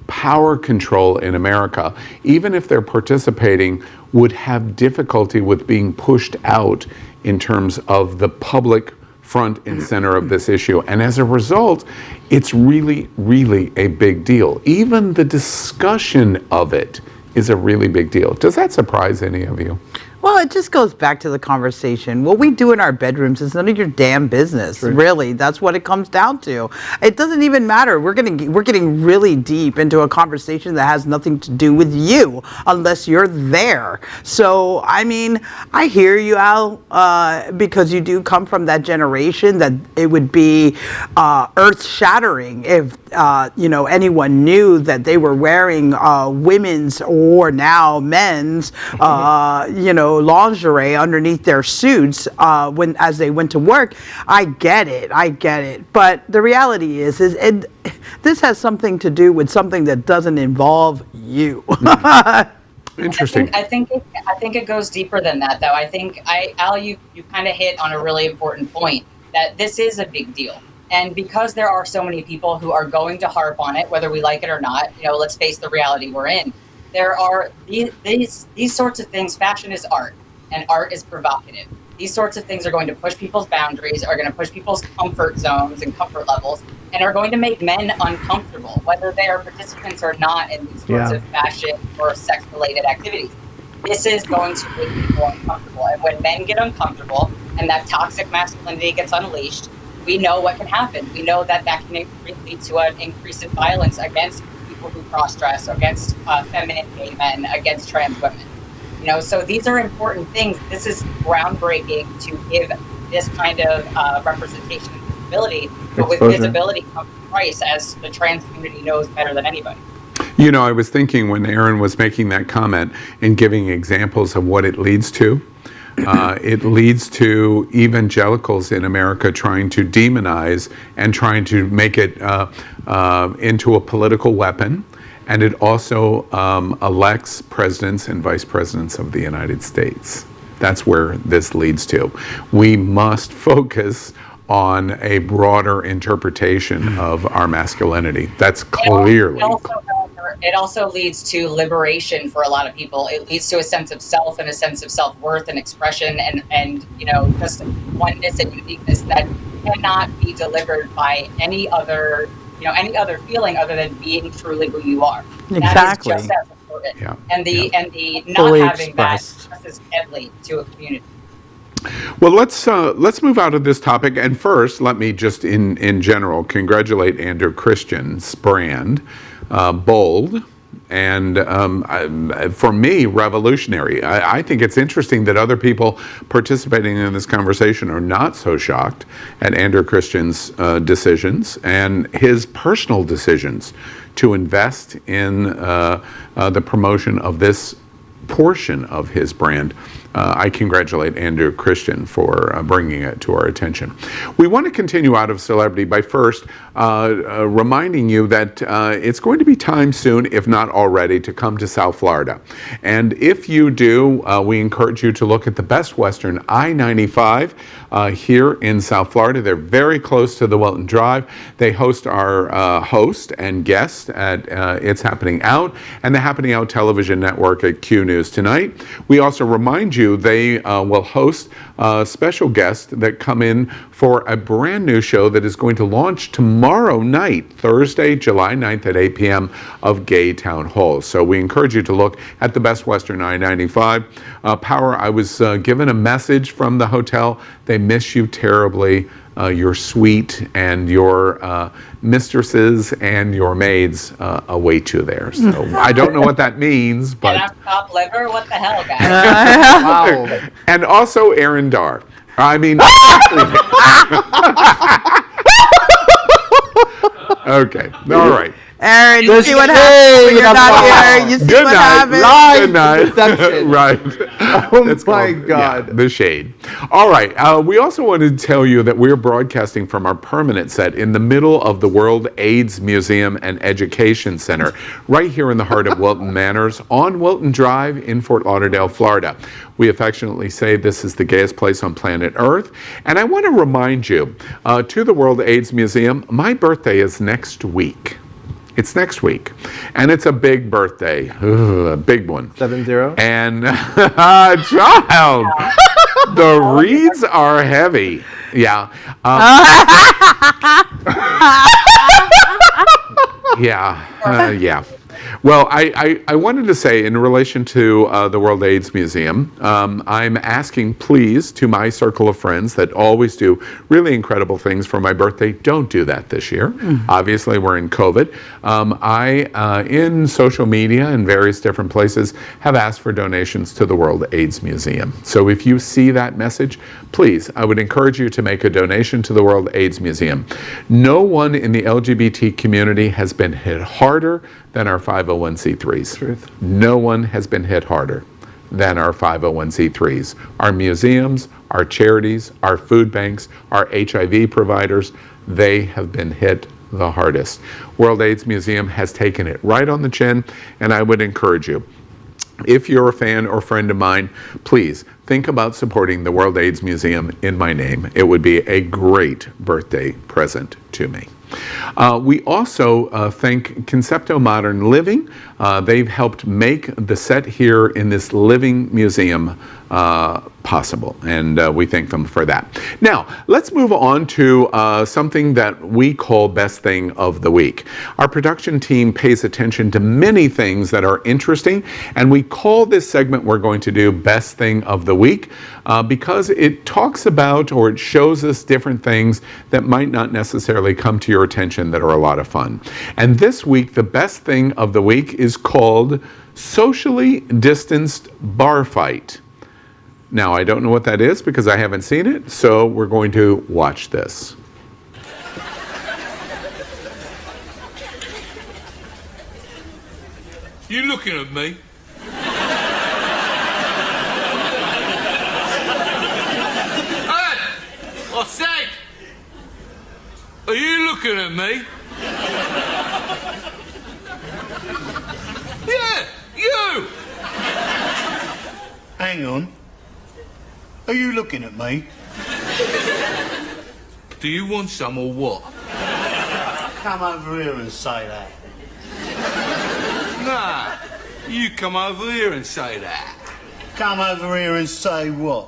power control in America, even if they're participating, would have difficulty with being pushed out in terms of the public front and center of this issue. And as a result, it's really, really a big deal. Even the discussion of it is a really big deal. Does that surprise any of you? Well, it just goes back to the conversation. What we do in our bedrooms is none of your damn business. True. Really, that's what it comes down to. It doesn't even matter. We're getting really deep into a conversation that has nothing to do with you unless you're there. So, I mean, I hear you, Al, because you do come from that generation that it would be earth-shattering if anyone knew that they were wearing women's or now men's lingerie underneath their suits as they went to work. I get it. But the reality is this has something to do with something that doesn't involve you. Interesting. I think it goes deeper than that, though. I think Al, you kind of hit on a really important point, that this is a big deal. And because there are so many people who are going to harp on it, whether we like it or not, let's face the reality we're in. There are these sorts of things. Fashion is art, and art is provocative. These sorts of things are going to push people's boundaries, are going to push people's comfort zones and comfort levels, and are going to make men uncomfortable, whether they are participants or not in these sorts of fashion or sex-related activities. This is going to make people uncomfortable. And when men get uncomfortable and that toxic masculinity gets unleashed, we know what can happen. We know that can lead to an increase in violence against people who cross-dress, against feminine gay men, against trans women. So these are important things. This is groundbreaking to give this kind of representation and visibility. But with visibility comes price, as the trans community knows better than anybody. I was thinking when Aaron was making that comment and giving examples of what it leads to, it leads to evangelicals in America trying to demonize and trying to make it into a political weapon. And it also elects presidents and vice presidents of the United States. That's where this leads to. We must focus on a broader interpretation of our masculinity. That's clearly. It also leads to liberation for a lot of people. It leads to a sense of self and a sense of self-worth and expression and just oneness and uniqueness that cannot be delivered by any other feeling other than being truly who you are. Exactly. That is just as important. Yeah. And the not Fully having expressed. that is deadly to a community. Well, let's move out of this topic. And first, let me just in general congratulate Andrew Christian's brand, bold. And for me, revolutionary. I think it's interesting that other people participating in this conversation are not so shocked at Andrew Christian's decisions and his personal decisions to invest in the promotion of this portion of his brand. I congratulate Andrew Christian for bringing it to our attention. We want to continue out of celebrity by first reminding you that it's going to be time soon, if not already, to come to South Florida. And if you do, we encourage you to look at the Best Western I-95 here in South Florida. They're very close to the Welton Drive. They host our host and guest at It's Happening Out and the Happening Out television network at Q News Tonight. We also remind you they will host special guests that come in for a brand new show that is going to launch tomorrow night, Thursday, July 9th at 8 p.m. of Gay Town Hall. So we encourage you to look at the Best Western I-95. Power, I was given a message from the hotel. They miss you terribly. Your suite and your mistresses and your maids await you there. So I don't know what that means, but... And I'm top liver? What the hell, guys? Wow. And also Aaron Dar. I mean... Okay, all right. Aaron, you see what happens when you're not here. You see Good what night. happens. Good night. Deception. Right. Oh It's my called, God. yeah, the shade. All right. We also wanted to tell you that we're broadcasting from our permanent set in the middle of the World AIDS Museum and Education Center, right here in the heart of Wilton Manors on Wilton Drive in Fort Lauderdale, Florida. We affectionately say this is the gayest place on planet Earth. And I want to remind you, to the World AIDS Museum, my birthday is next week. It's next week. And it's a big birthday. A big one. 7-0. And, child, the reeds are heavy. Yeah. Yeah. Yeah. Well, I wanted to say in relation to the World AIDS Museum, I'm asking please to my circle of friends that always do really incredible things for my birthday, don't do that this year. Obviously, we're in COVID. In social media and various different places, have asked for donations to the World AIDS Museum. So if you see that message, please, I would encourage you to make a donation to the World AIDS Museum. No one in the LGBT community has been hit harder than our 501c3s. Truth. No one has been hit harder than our 501c3s. Our museums, our charities, our food banks, our HIV providers, they have been hit the hardest. World AIDS Museum has taken it right on the chin, and I would encourage you, if you're a fan or friend of mine, please think about supporting the World AIDS Museum in my name. It would be a great birthday present to me. We also thank Concepto Modern Living. They've helped make the set here in this living museum possible, and we thank them for that. Now, let's move on to something that we call Best Thing of the Week. Our production team pays attention to many things that are interesting, and we call this segment we're going to do Best Thing of the Week because it talks about, or it shows us different things that might not necessarily come to your attention that are a lot of fun. And this week, the Best Thing of the Week is called Socially Distanced Bar Fight. Now, I don't know what that is because I haven't seen it, so we're going to watch this. You looking at me? Hey! I said! Are you looking at me? Yeah, you! Hang on. Are you looking at me? Do you want some or what? Come over here and say that. Nah, you come over here and say that. Come over here and say what?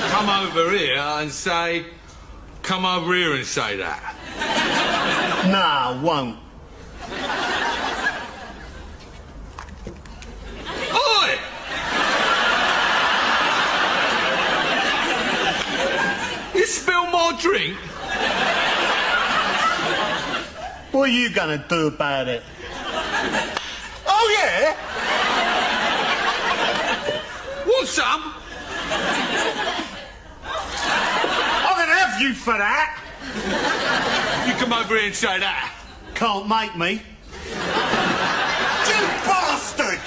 Come over here and say, come over here and say that. Nah, I won't. Oi! You spill more drink? What are you gonna do about it? Oh, yeah? Want some? I'm gonna have you for that. You come over here and say that. Can't make me. You bastard!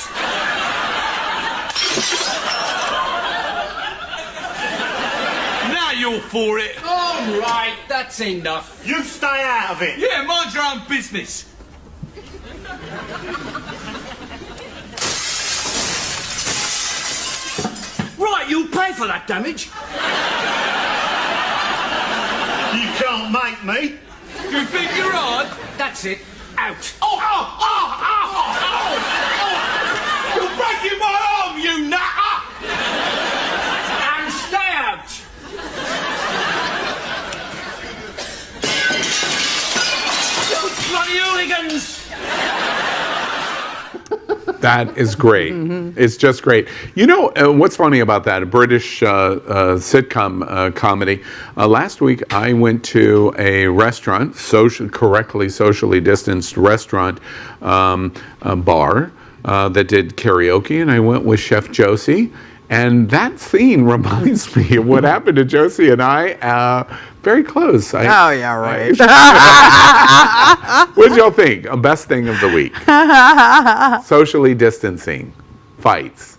Now you're for it. All right, that's enough. You stay out of it. Yeah, mind your own business. Right, you'll pay for that damage. You can't make me. You think you're on? That's it. Out. Oh, oh, oh, oh, oh, oh. You're breaking my arm, you nutter! And stay out. You bloody hooligans! That is great. It's just great. You know, what's funny about that, a British sitcom comedy, last week I went to a restaurant, correctly socially distanced restaurant bar that did karaoke, and I went with Chef Josie. And that scene reminds me of what happened to Josie and I. Very close. Oh, yeah, right. What did y'all think? Best thing of the week? Socially distancing. Fights.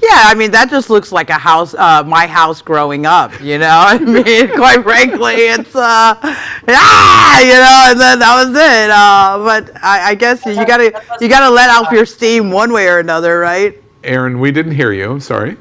Yeah, I mean, that just looks like a house, my house growing up, you know? I mean, quite frankly, it's, you know, and then that was it. But I guess you gotta let out your steam one way or another, right? Aaron, we didn't hear you. I'm sorry.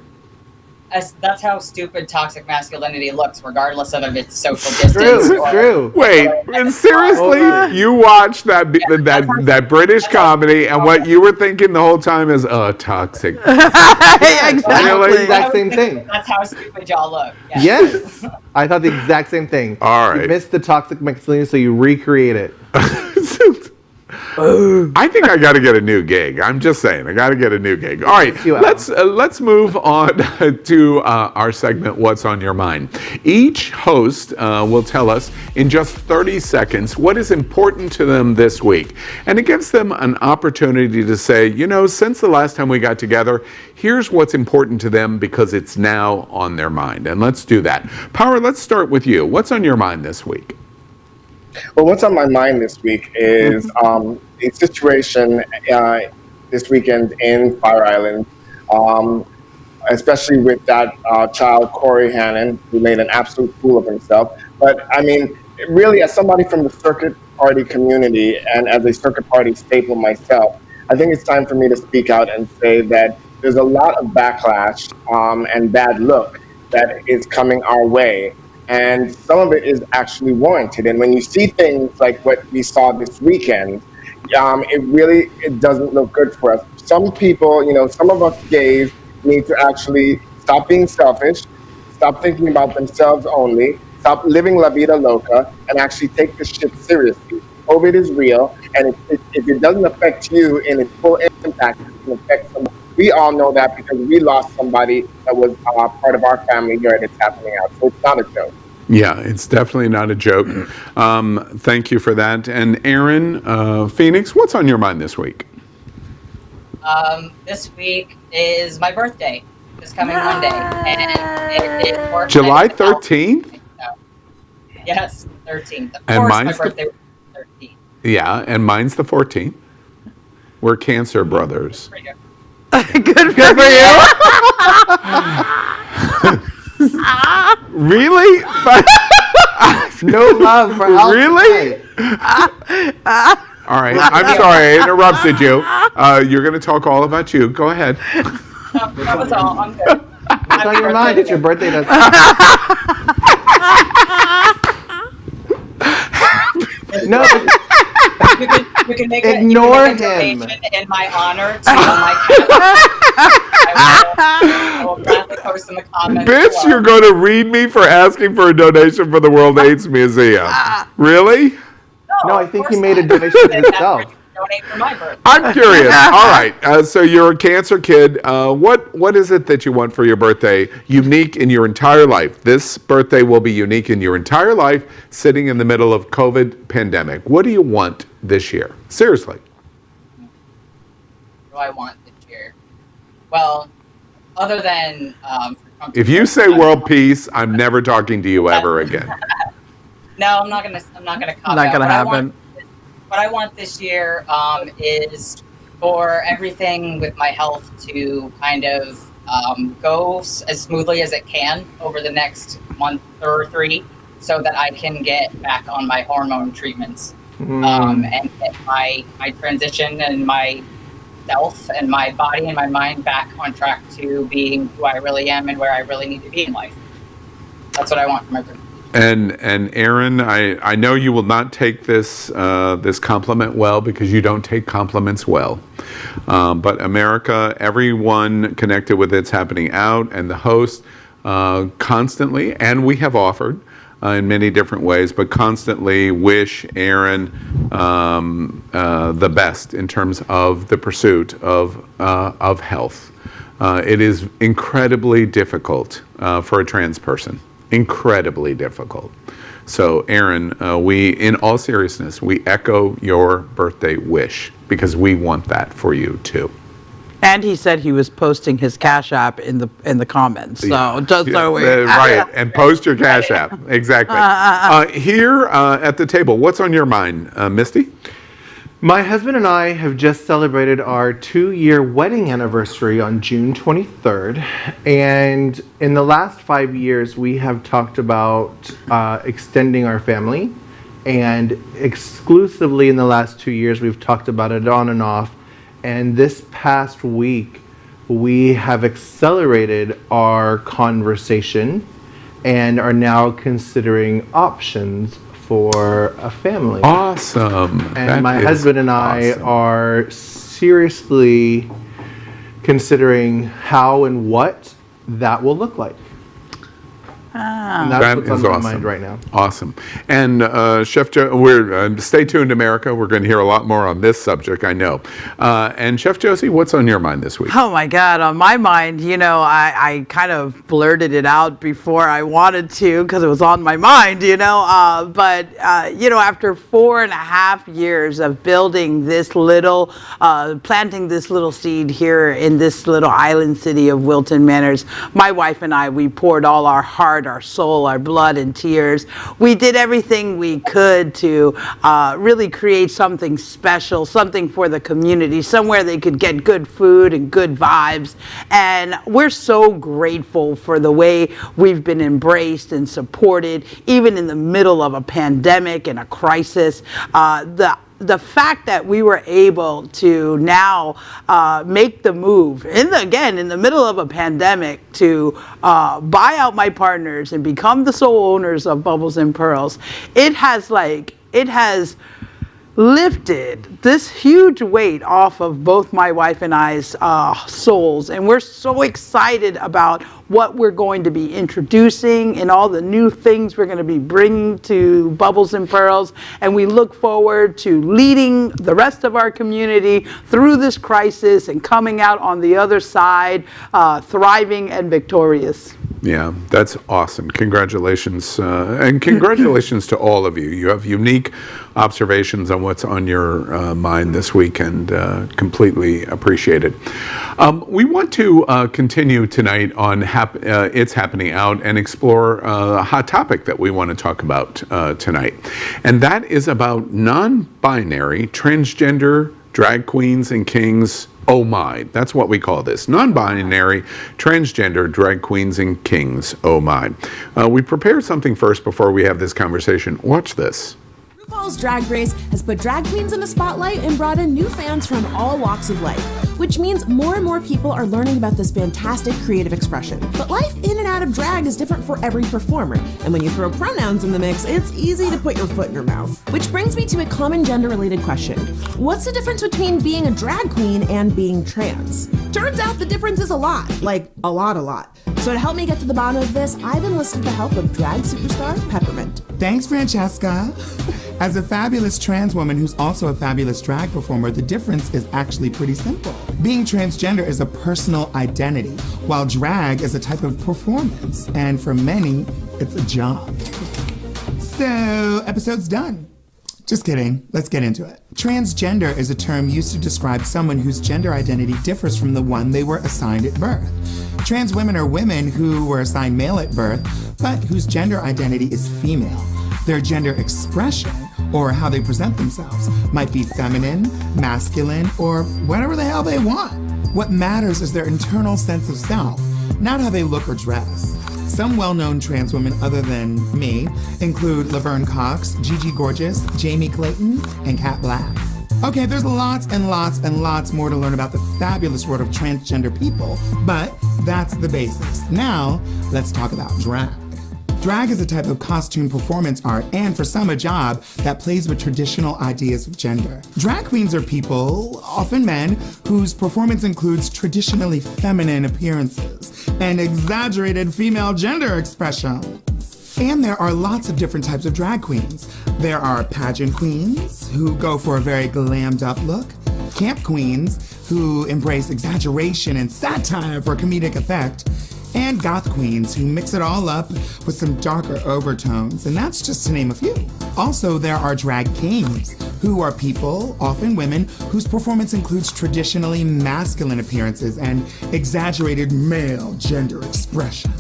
That's how stupid toxic masculinity looks, regardless of if it's social distance. True. Wait, and seriously, you watched that British comedy, and what you were thinking the whole time is, toxic. Exactly. Really? The exact same thing. That's how stupid y'all look. Yeah. Yes. I thought the exact same thing. All right. You missed the toxic masculinity, so you recreate it. I think I got to get a new gig. I'm just saying, I got to get a new gig. All right, let's move on to our segment, What's on Your Mind. Each host will tell us in just 30 seconds what is important to them this week. And it gives them an opportunity to say, you know, since the last time we got together, here's what's important to them because it's now on their mind. And let's do that. Power, let's start with you. What's on your mind this week? Well, what's on my mind this week is a situation this weekend in Fire Island, especially with that child, Corey Hannon, who made an absolute fool of himself. But, I mean, really, as somebody from the circuit party community and as a circuit party staple myself, I think it's time for me to speak out and say that there's a lot of backlash and bad look that is coming our way. And some of it is actually warranted. And when you see things like what we saw this weekend, it doesn't look good for us. Some people, you know, some of us gays need to actually stop being selfish, stop thinking about themselves only, stop living la vida loca, and actually take this shit seriously. COVID is real, and if it doesn't affect you in its full impact, it can affect someone. We all know that because we lost somebody that was part of our family here and it's happening out. So it's not a joke. Yeah, it's definitely not a joke. Thank you for that. And Aaron, Phoenix, what's on your mind this week? This week is my birthday. This coming Monday. And it works. July 13th? Yes, 13th. Of And course, mine's my birthday was 13th. Yeah, and mine's the 14th. We're Cancer brothers. Good for you. Really? No love for Alpha. Really? All right. I'm sorry, I interrupted you. You're going to talk all about you. Go ahead. That was all. I'm good. What's on your mind? It's your birthday. No. You can make Ignore a donation in my honor to my I will gladly post in the comments. Bitch, you're going to read me for asking for a donation for the World AIDS Museum. Really? No, I think he made a donation to himself. Donate for my birthday. I'm curious. All right. So you're a Cancer kid. What is it that you want for your birthday? Unique in your entire life. This birthday will be unique in your entire life, sitting in the middle of COVID pandemic. What do you want this year? Seriously. What do I want this year? Well, other than if you say world peace, I'm never talking to you ever again. No, I'm not gonna cop Not out. gonna happen. What I want this year is for everything with my health to kind of go as smoothly as it can over the next month or 3, so that I can get back on my hormone treatments and get my transition and my self and my body and my mind back on track to being who I really am and where I really need to be in life. That's what I want for my birthday. And Aaron, I know you will not take this this compliment well because you don't take compliments well. But America, everyone connected with It's Happening Out and the host constantly, and we have offered in many different ways, but constantly wish Aaron the best in terms of the pursuit of health. It is incredibly difficult for a trans person. Incredibly difficult. So Aaron, we, in all seriousness, we echo your birthday wish because we want that for you too. And he said he was posting his Cash App in the comments. So just so we right, and post your Cash App. Exactly. Here at the table, what's on your mind, Misty? My husband and I have just celebrated our 2-year wedding anniversary on June 23rd. And in the last 5 years, we have talked about extending our family. And exclusively in the last 2 years, we've talked about it on and off. And this past week, we have accelerated our conversation and are now considering options for a family. Awesome. And my husband and I are seriously considering how and what that will look like. And that's That what's on is my awesome. mind right now. Awesome. And Chef Joe, stay tuned, America. We're going to hear a lot more on this subject, I know. And Chef Josie, what's on your mind this week? Oh my God, on my mind, I kind of blurted it out before I wanted to because it was on my mind, but after 4.5 years of building this little, planting this little seed here in this little island city of Wilton Manors, my wife and I, we poured all our heart, our soul, our blood and tears. We did everything we could to really create something special, something for the community, somewhere they could get good food and good vibes. And we're so grateful for the way we've been embraced and supported, even in the middle of a pandemic and a crisis. The fact that we were able to now make the move, in the middle of a pandemic, to buy out my partners and become the sole owners of Bubbles and Pearls, it has lifted this huge weight off of both my wife and I's souls. And we're so excited about what we're going to be introducing and all the new things we're going to be bringing to Bubbles and Pearls. And we look forward to leading the rest of our community through this crisis and coming out on the other side, thriving and victorious. Yeah, that's awesome. Congratulations. And congratulations to all of you. You have unique observations on what's on your mind this week, and completely appreciate it. We want to continue tonight on It's Happening Out and explore a hot topic that we want to talk about tonight. And that is about non-binary, transgender drag queens and kings. Oh my, that's what we call this. Non-binary, transgender, drag queens and kings. Oh my. We prepared something first before we have this conversation. Watch this. RuPaul's Drag Race has put drag queens in the spotlight and brought in new fans from all walks of life, which means more and more people are learning about this fantastic creative expression. But life in and out of drag is different for every performer, and when you throw pronouns in the mix, it's easy to put your foot in your mouth. Which brings me to a common gender-related question. What's the difference between being a drag queen and being trans? Turns out the difference is a lot, like a lot. So to help me get to the bottom of this, I've enlisted the help of drag superstar Peppermint. Thanks, Francesca. As a fabulous trans woman who's also a fabulous drag performer, the difference is actually pretty simple. Being transgender is a personal identity, while drag is a type of performance, and for many, it's a job. So, episode's done. Just kidding, let's get into it. Transgender is a term used to describe someone whose gender identity differs from the one they were assigned at birth. Trans women are women who were assigned male at birth, but whose gender identity is female. Their gender expression, or how they present themselves, might be feminine, masculine, or whatever the hell they want. What matters is their internal sense of self, not how they look or dress. Some well-known trans women other than me include Laverne Cox, Gigi Gorgeous, Jamie Clayton, and Kat Black. Okay, there's lots and lots more to learn about the fabulous world of transgender people, but that's the basics. Now, let's talk about drag. Drag is a type of costume performance art, and for some a job that plays with traditional ideas of gender. Drag queens are people, often men, whose performance includes traditionally feminine appearances and exaggerated female gender expression. And there are lots of different types of drag queens. There are pageant queens, who go for a very glammed up look, camp queens, who embrace exaggeration and satire for comedic effect, and goth queens who mix it all up with some darker overtones, and that's just to name a few. Also, there are drag kings, who are people, often women, whose performance includes traditionally masculine appearances and exaggerated male gender expression.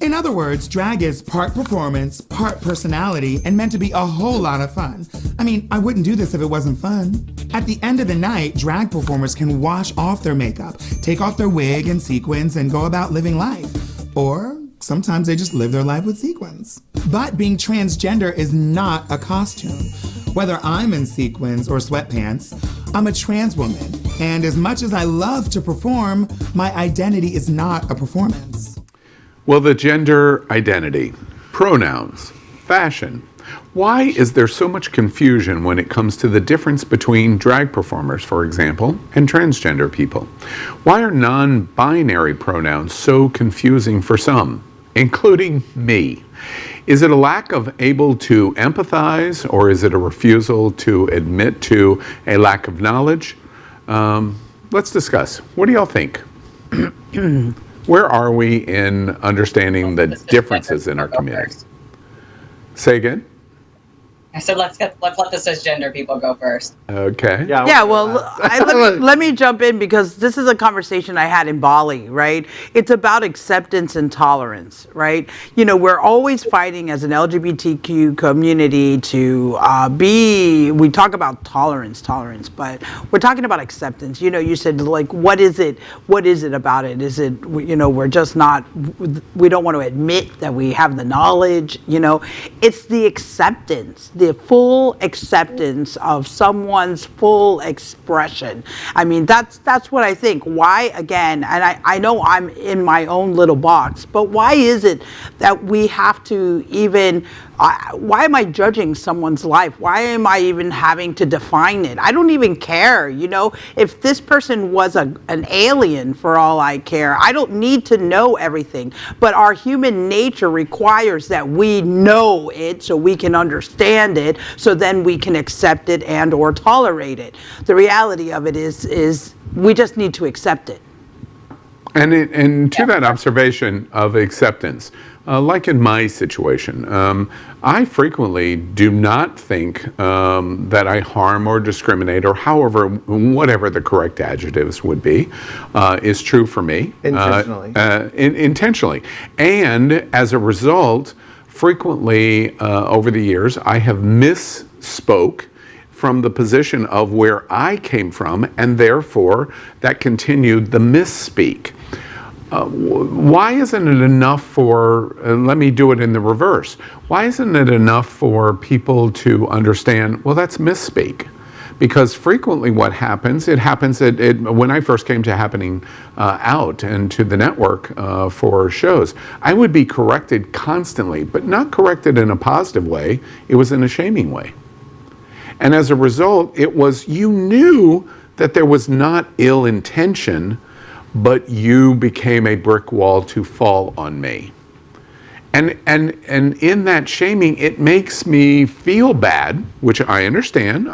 In other words, drag is part performance, part personality, and meant to be a whole lot of fun. I mean, I wouldn't do this if it wasn't fun. At the end of the night, drag performers can wash off their makeup, take off their wig and sequins, and go about living life. Or sometimes they just live their life with sequins. But being transgender is not a costume. Whether I'm in sequins or sweatpants, I'm a trans woman. And as much as I love to perform, my identity is not a performance. Well, the gender identity, pronouns, fashion. Why is there so much confusion when it comes to the difference between drag performers, for example, and transgender people? Why are non-binary pronouns so confusing for some? including me. Is it a lack of able to empathize, or is it a refusal to admit to a lack of knowledge? Let's discuss. What do y'all think? Where are we in understanding the differences in our community? Say again? I said let's let the cisgender people go first. Okay. Yeah, well, let me jump in because this is a conversation I had in Bali, right? It's about acceptance and tolerance, right? You know, we're always fighting as an LGBTQ community to we talk about tolerance, but we're talking about acceptance. You know, you said, like, what is it about it? Is it, you know, we don't want to admit that we have the knowledge, you know? It's the acceptance, the full acceptance of someone's full expression. I mean, that's what I think. Why, again, and I know I'm in my own little box, but why is it that we have to even, why am I judging someone's life? Why am I even having to define it? I don't even care, you know? If this person was an alien, for all I care, I don't need to know everything, but our human nature requires that we know it so we can understand it, so then we can accept it and or tolerate it. The reality of it is we just need to accept it. And to that observation of acceptance, like in my situation, I frequently do not think that I harm or discriminate, or whatever the correct adjectives would be, is true for me. Intentionally. Intentionally. And as a result, frequently over the years, I have misspoke from the position of where I came from, and therefore that continued the misspeak. Why isn't it enough for, let me do it in the reverse, why isn't it enough for people to understand, well, that's misspeak? Because frequently what happens, when I first came to Happening Out and to the network for shows, I would be corrected constantly, but not corrected in a positive way, it was in a shaming way. And as a result, you knew that there was not ill intention, but you became a brick wall to fall on me. And in that shaming, it makes me feel bad, which I understand.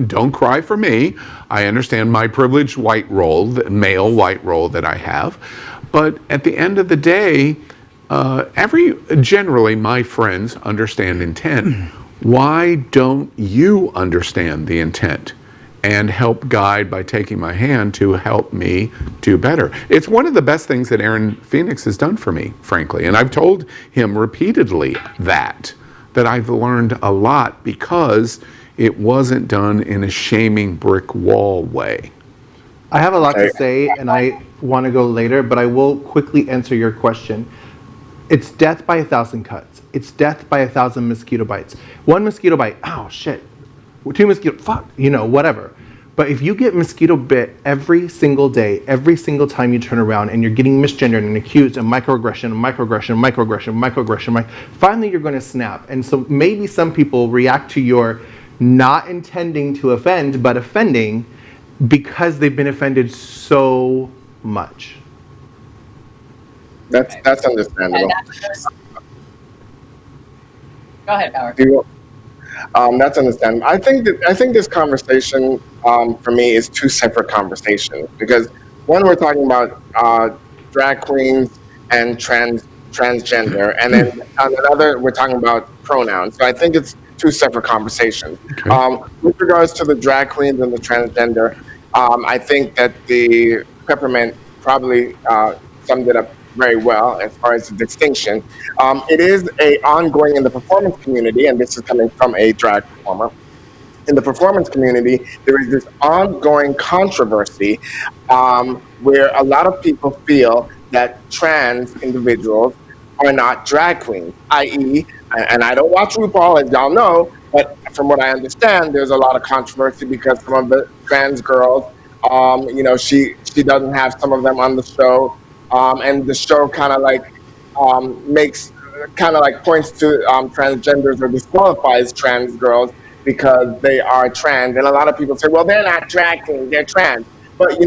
Don't cry for me. I understand my privileged white role, the male white role that I have. But at the end of the day, generally my friends understand intent. Why don't you understand the intent and help guide by taking my hand to help me do better? It's one of the best things that Aaron Phoenix has done for me, frankly. And I've told him repeatedly that I've learned a lot because it wasn't done in a shaming brick wall way. I have a lot to say, and I want to go later, but I will quickly answer your question. It's death by 1,000 cuts. It's death by 1,000 mosquito bites. One mosquito bite, oh shit. 2 mosquito, fuck, you know, whatever. But if you get mosquito bit every single day, every single time you turn around, and you're getting misgendered and accused of microaggression, finally you're going to snap. And so maybe some people react to your not intending to offend, but offending because they've been offended so much. That's understandable. Go ahead, Howard. That's understandable. I think this conversation for me is two separate conversations, because one, we're talking about drag queens and transgender, and then on another we're talking about pronouns. So I think it's two separate conversations. Okay. With regards to the drag queens and the transgender, I think that the Peppermint probably summed it up very well as far as the distinction. It is ongoing in the performance community, and this is coming from a drag performer. In the performance community, there is this ongoing controversy where a lot of people feel that trans individuals are not drag queens, i.e., and I don't watch RuPaul, as y'all know, but from what I understand, there's a lot of controversy because some of the trans girls, she doesn't have some of them on the show. And the show kind of like points to transgenders or disqualifies trans girls because they are trans. And a lot of people say, well, they're not drag queens, they're trans. But,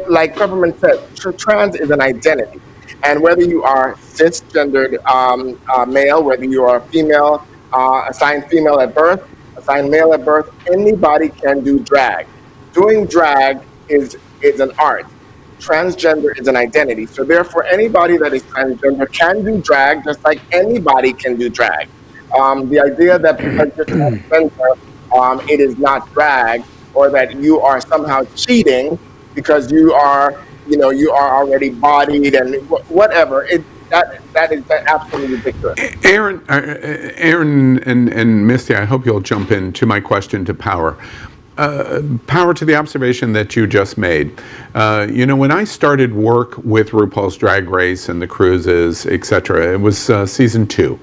like Peppermint said, trans is an identity. And whether you are cisgendered male, whether you are female, assigned female at birth, assigned male at birth, anybody can do drag. Doing drag is an art. Transgender is an identity. So therefore, anybody that is transgender can do drag just like anybody can do drag. The idea that because you're transgender, it is not drag, or that you are somehow cheating because you are already bodied and whatever. That is absolutely ridiculous. Aaron and Misty, I hope you'll jump in to my question to Power. Power, to the observation that you just made. When I started work with RuPaul's Drag Race and the cruises, etc., it was season 2.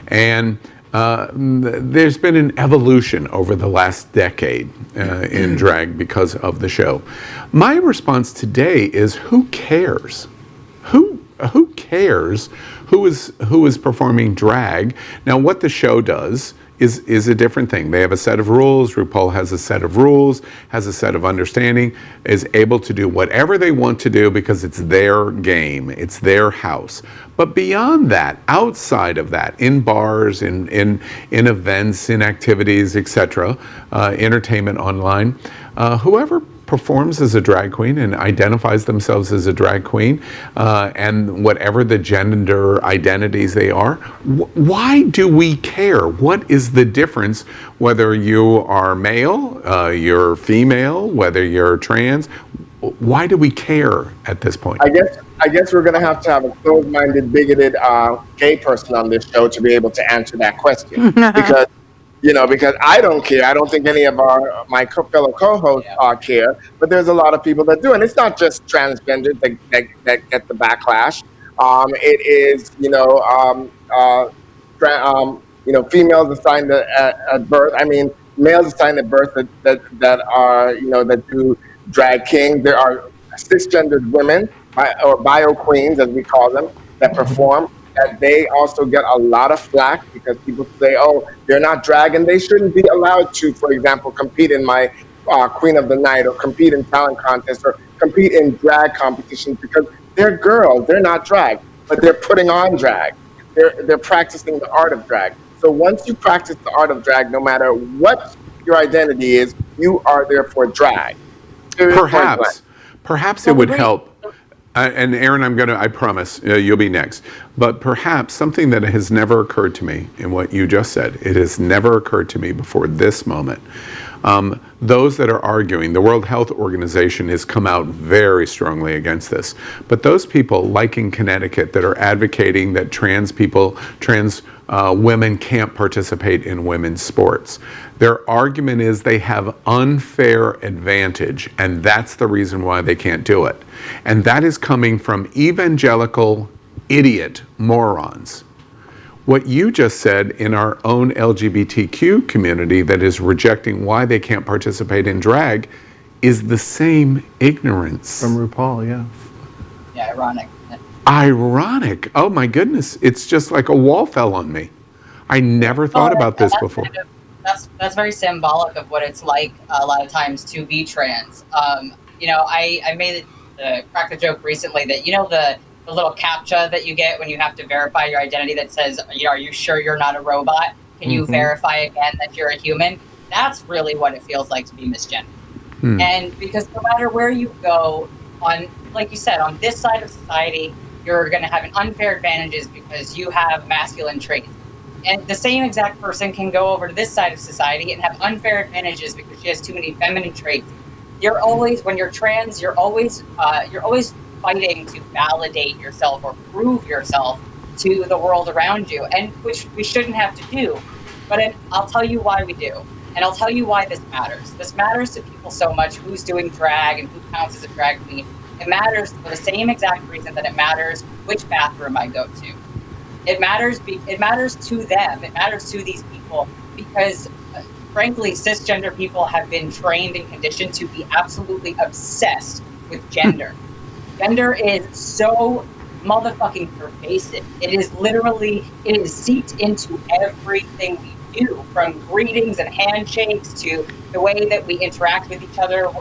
And there's been an evolution over the last decade in drag because of the show. My response today is, who cares? Who cares who is performing drag? Now, what the show does is a different thing. They have a set of rules. RuPaul has a set of rules, has a set of understanding, is able to do whatever they want to do because it's their game, it's their house. But beyond that, outside of that, in bars, in events, in activities, etc., entertainment online, whoever performs as a drag queen and identifies themselves as a drag queen, and whatever the gender identities they are, why do we care? What is the difference whether you are male, you're female, whether you're trans? Why do we care at this point? I guess we're going to have a closed-minded, bigoted gay person on this show to be able to answer that question. Because I don't care. I don't think any of my fellow co-hosts care, but there's a lot of people that do. And it's not just transgender that get the backlash. It is, females assigned at birth. I mean, males assigned at birth that do drag king. There are cisgendered women, or bio queens, as we call them, that perform. That they also get a lot of flack because people say, oh, they're not drag, and they shouldn't be allowed to, for example, compete in my Queen of the Night, or compete in talent contests, or compete in drag competitions because they're girls, they're not drag, but they're putting on drag. They're practicing the art of drag. So once you practice the art of drag, no matter what your identity is, you are therefore drag. Perhaps it would help. And Aaron, I promise, you'll be next. But perhaps something that has never occurred to me in what you just said, it has never occurred to me before this moment. Those that are arguing, the World Health Organization has come out very strongly against this. But those people, like in Connecticut, that are advocating that trans women can't participate in women's sports. Their argument is they have unfair advantage, and that's the reason why they can't do it. And that is coming from evangelical idiot morons. What you just said in our own LGBTQ community that is rejecting why they can't participate in drag is the same ignorance. From RuPaul, yeah. Yeah, ironic. Ironic. Oh my goodness. It's just like a wall fell on me. I never thought about this before. That's very symbolic of what it's like a lot of times to be trans. I made cracked the joke recently that, the little CAPTCHA that you get when you have to verify your identity that says, are you sure you're not a robot? Can you verify again that you're a human? That's really what it feels like to be misgendered. And because no matter where you go, like you said, on this side of society, you're going to have an unfair advantages because you have masculine traits. And the same exact person can go over to this side of society and have unfair advantages because she has too many feminine traits. When you're trans, you're always fighting to validate yourself or prove yourself to the world around you, and which we shouldn't have to do. But I'll tell you why we do. And I'll tell you why this matters. This matters to people so much, who's doing drag and who counts as a drag queen. It matters for the same exact reason that it matters which bathroom I go to. It matters to them. It matters to these people because, frankly, cisgender people have been trained and conditioned to be absolutely obsessed with gender. Gender is so motherfucking pervasive. It is seeped into everything we do, from greetings and handshakes to the way that we interact with each other,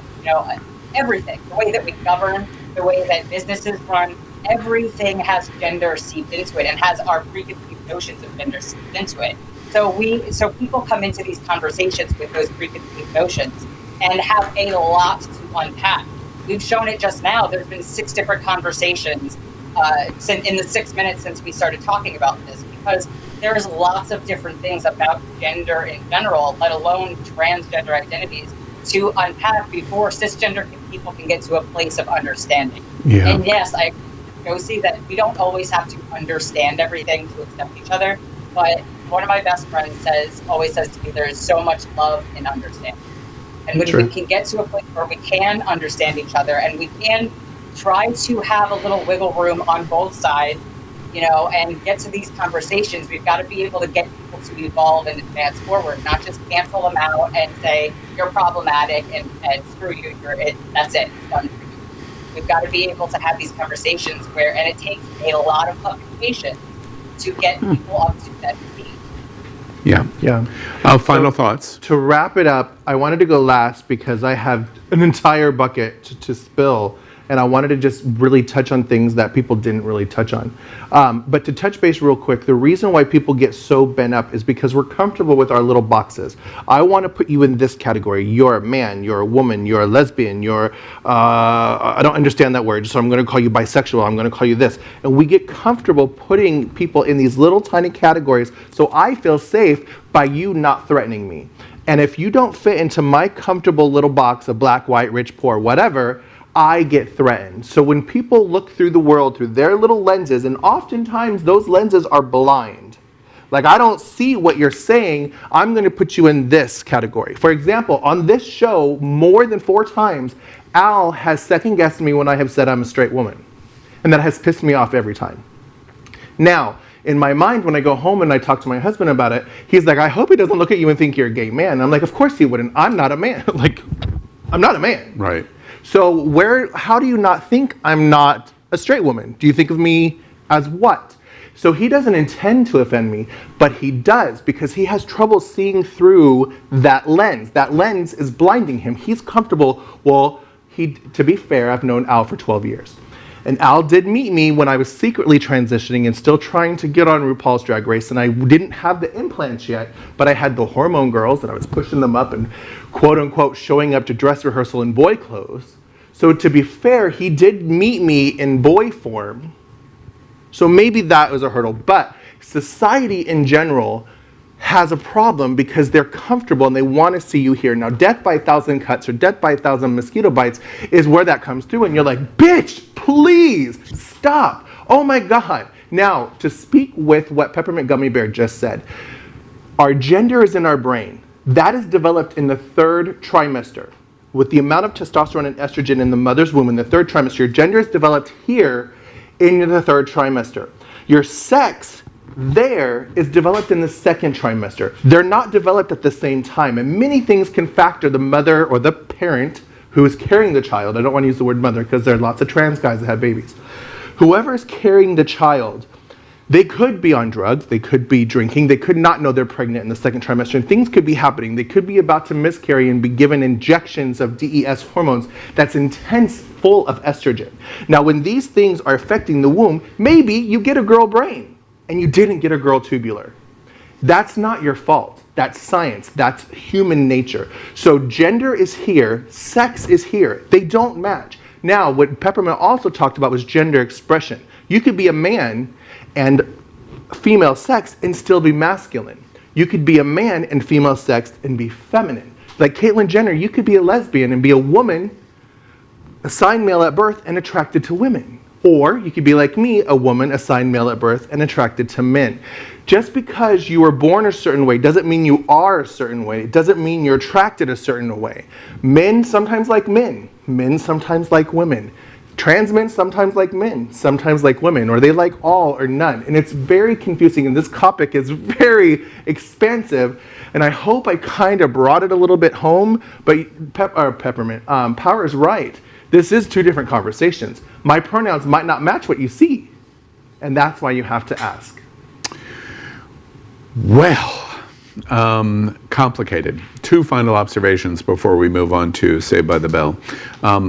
everything. The way that we govern, the way that businesses run. everything has gender seeped into it and has our preconceived notions of gender seeped into it. So people come into these conversations with those preconceived notions and have a lot to unpack. We've shown it just now. There's been 6 different conversations in the 6 minutes since we started talking about this, because there's lots of different things about gender in general, let alone transgender identities, to unpack before cisgender people can get to a place of understanding. Yeah. And yes, I go see that we don't always have to understand everything to accept each other, but one of my best friends always says to me, there is so much love in understanding. And when we can get to a place where we can understand each other and we can try to have a little wiggle room on both sides, and get to these conversations, we've got to be able to get people to evolve and advance forward, not just cancel them out and say, you're problematic and screw you, that's it, it's done for you. We've got to be able to have these conversations and it takes a lot of fucking patience to get people up to that speed. Yeah. Final thoughts. To wrap it up, I wanted to go last because I have an entire bucket to spill, and I wanted to just really touch on things that people didn't really touch on. But to touch base real quick, the reason why people get so bent up is because we're comfortable with our little boxes. I want to put you in this category. You're a man, you're a woman, you're a lesbian, I don't understand that word, so I'm going to call you bisexual, I'm going to call you this. And we get comfortable putting people in these little tiny categories, so I feel safe by you not threatening me. And if you don't fit into my comfortable little box of black, white, rich, poor, whatever, I get threatened. So when people look through the world through their little lenses, and oftentimes those lenses are blind, like I don't see what you're saying, I'm going to put you in this category. For example, on this show, more than 4 times, Al has second-guessed me when I have said I'm a straight woman. And that has pissed me off every time. Now, in my mind, when I go home and I talk to my husband about it, he's like, I hope he doesn't look at you and think you're a gay man. And I'm like, of course he wouldn't. I'm not a man. I'm not a man. Right. So how do you not think I'm not a straight woman? Do you think of me as what? So he doesn't intend to offend me, but he does because he has trouble seeing through that lens. That lens is blinding him. He's comfortable. Well, to be fair, I've known Al for 12 years. And Al did meet me when I was secretly transitioning and still trying to get on RuPaul's Drag Race, and I didn't have the implants yet, but I had the hormone girls and I was pushing them up and quote unquote showing up to dress rehearsal in boy clothes. So to be fair, he did meet me in boy form. So maybe that was a hurdle, but society in general has a problem because they're comfortable and they want to see you here. Now, death by 1,000 cuts or death by 1,000 mosquito bites is where that comes through, and you're like, bitch, please stop. Oh my God. Now, to speak with what Peppermint Gummy Bear just said, our gender is in our brain. That is developed in the 3rd trimester. With the amount of testosterone and estrogen in the mother's womb in the 3rd trimester, your gender is developed here in the 3rd trimester. Your sex there is developed in the 2nd trimester. They're not developed at the same time, and many things can factor the mother or the parent who is carrying the child. I don't want to use the word mother because there are lots of trans guys that have babies. Whoever is carrying the child, they could be on drugs, they could be drinking, they could not know they're pregnant in the 2nd trimester, and things could be happening. They could be about to miscarry and be given injections of DES hormones that's intense, full of estrogen. Now, when these things are affecting the womb, maybe you get a girl brain and you didn't get a girl tubular. That's not your fault. That's science. That's human nature. So gender is here, sex is here. They don't match. Now, what Peppermint also talked about was gender expression. You could be a man and female sex and still be masculine. You could be a man and female sex and be feminine. Like Caitlyn Jenner, you could be a lesbian and be a woman, assigned male at birth and attracted to women. Or you could be like me, a woman assigned male at birth and attracted to men. Just because you were born a certain way doesn't mean you are a certain way. It doesn't mean you're attracted a certain way. Men sometimes like men. Men sometimes like women. Trans men sometimes like men, sometimes like women, or they like all or none. And it's very confusing, and this topic is very expansive, and I hope I kind of brought it a little bit home, but Peppermint, Power is right. This is 2 different conversations. My pronouns might not match what you see, and that's why you have to ask. Well, complicated. Two final observations before we move on to Saved by the Bell.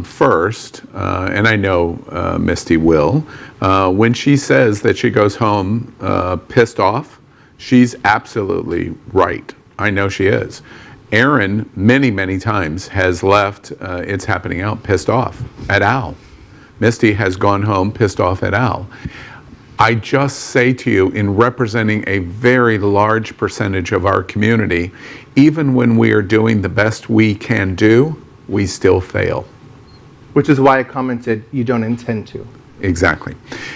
First, and I know Misty will, when she says that she goes home pissed off, she's absolutely right. I know she is. Aaron, many times, has left It's Happening Out pissed off at Al. Misty has gone home pissed off at Al. I just say to you, in representing a very large percentage of our community, even when we are doing the best we can do, we still fail. Which is why I commented, you don't intend to. Exactly.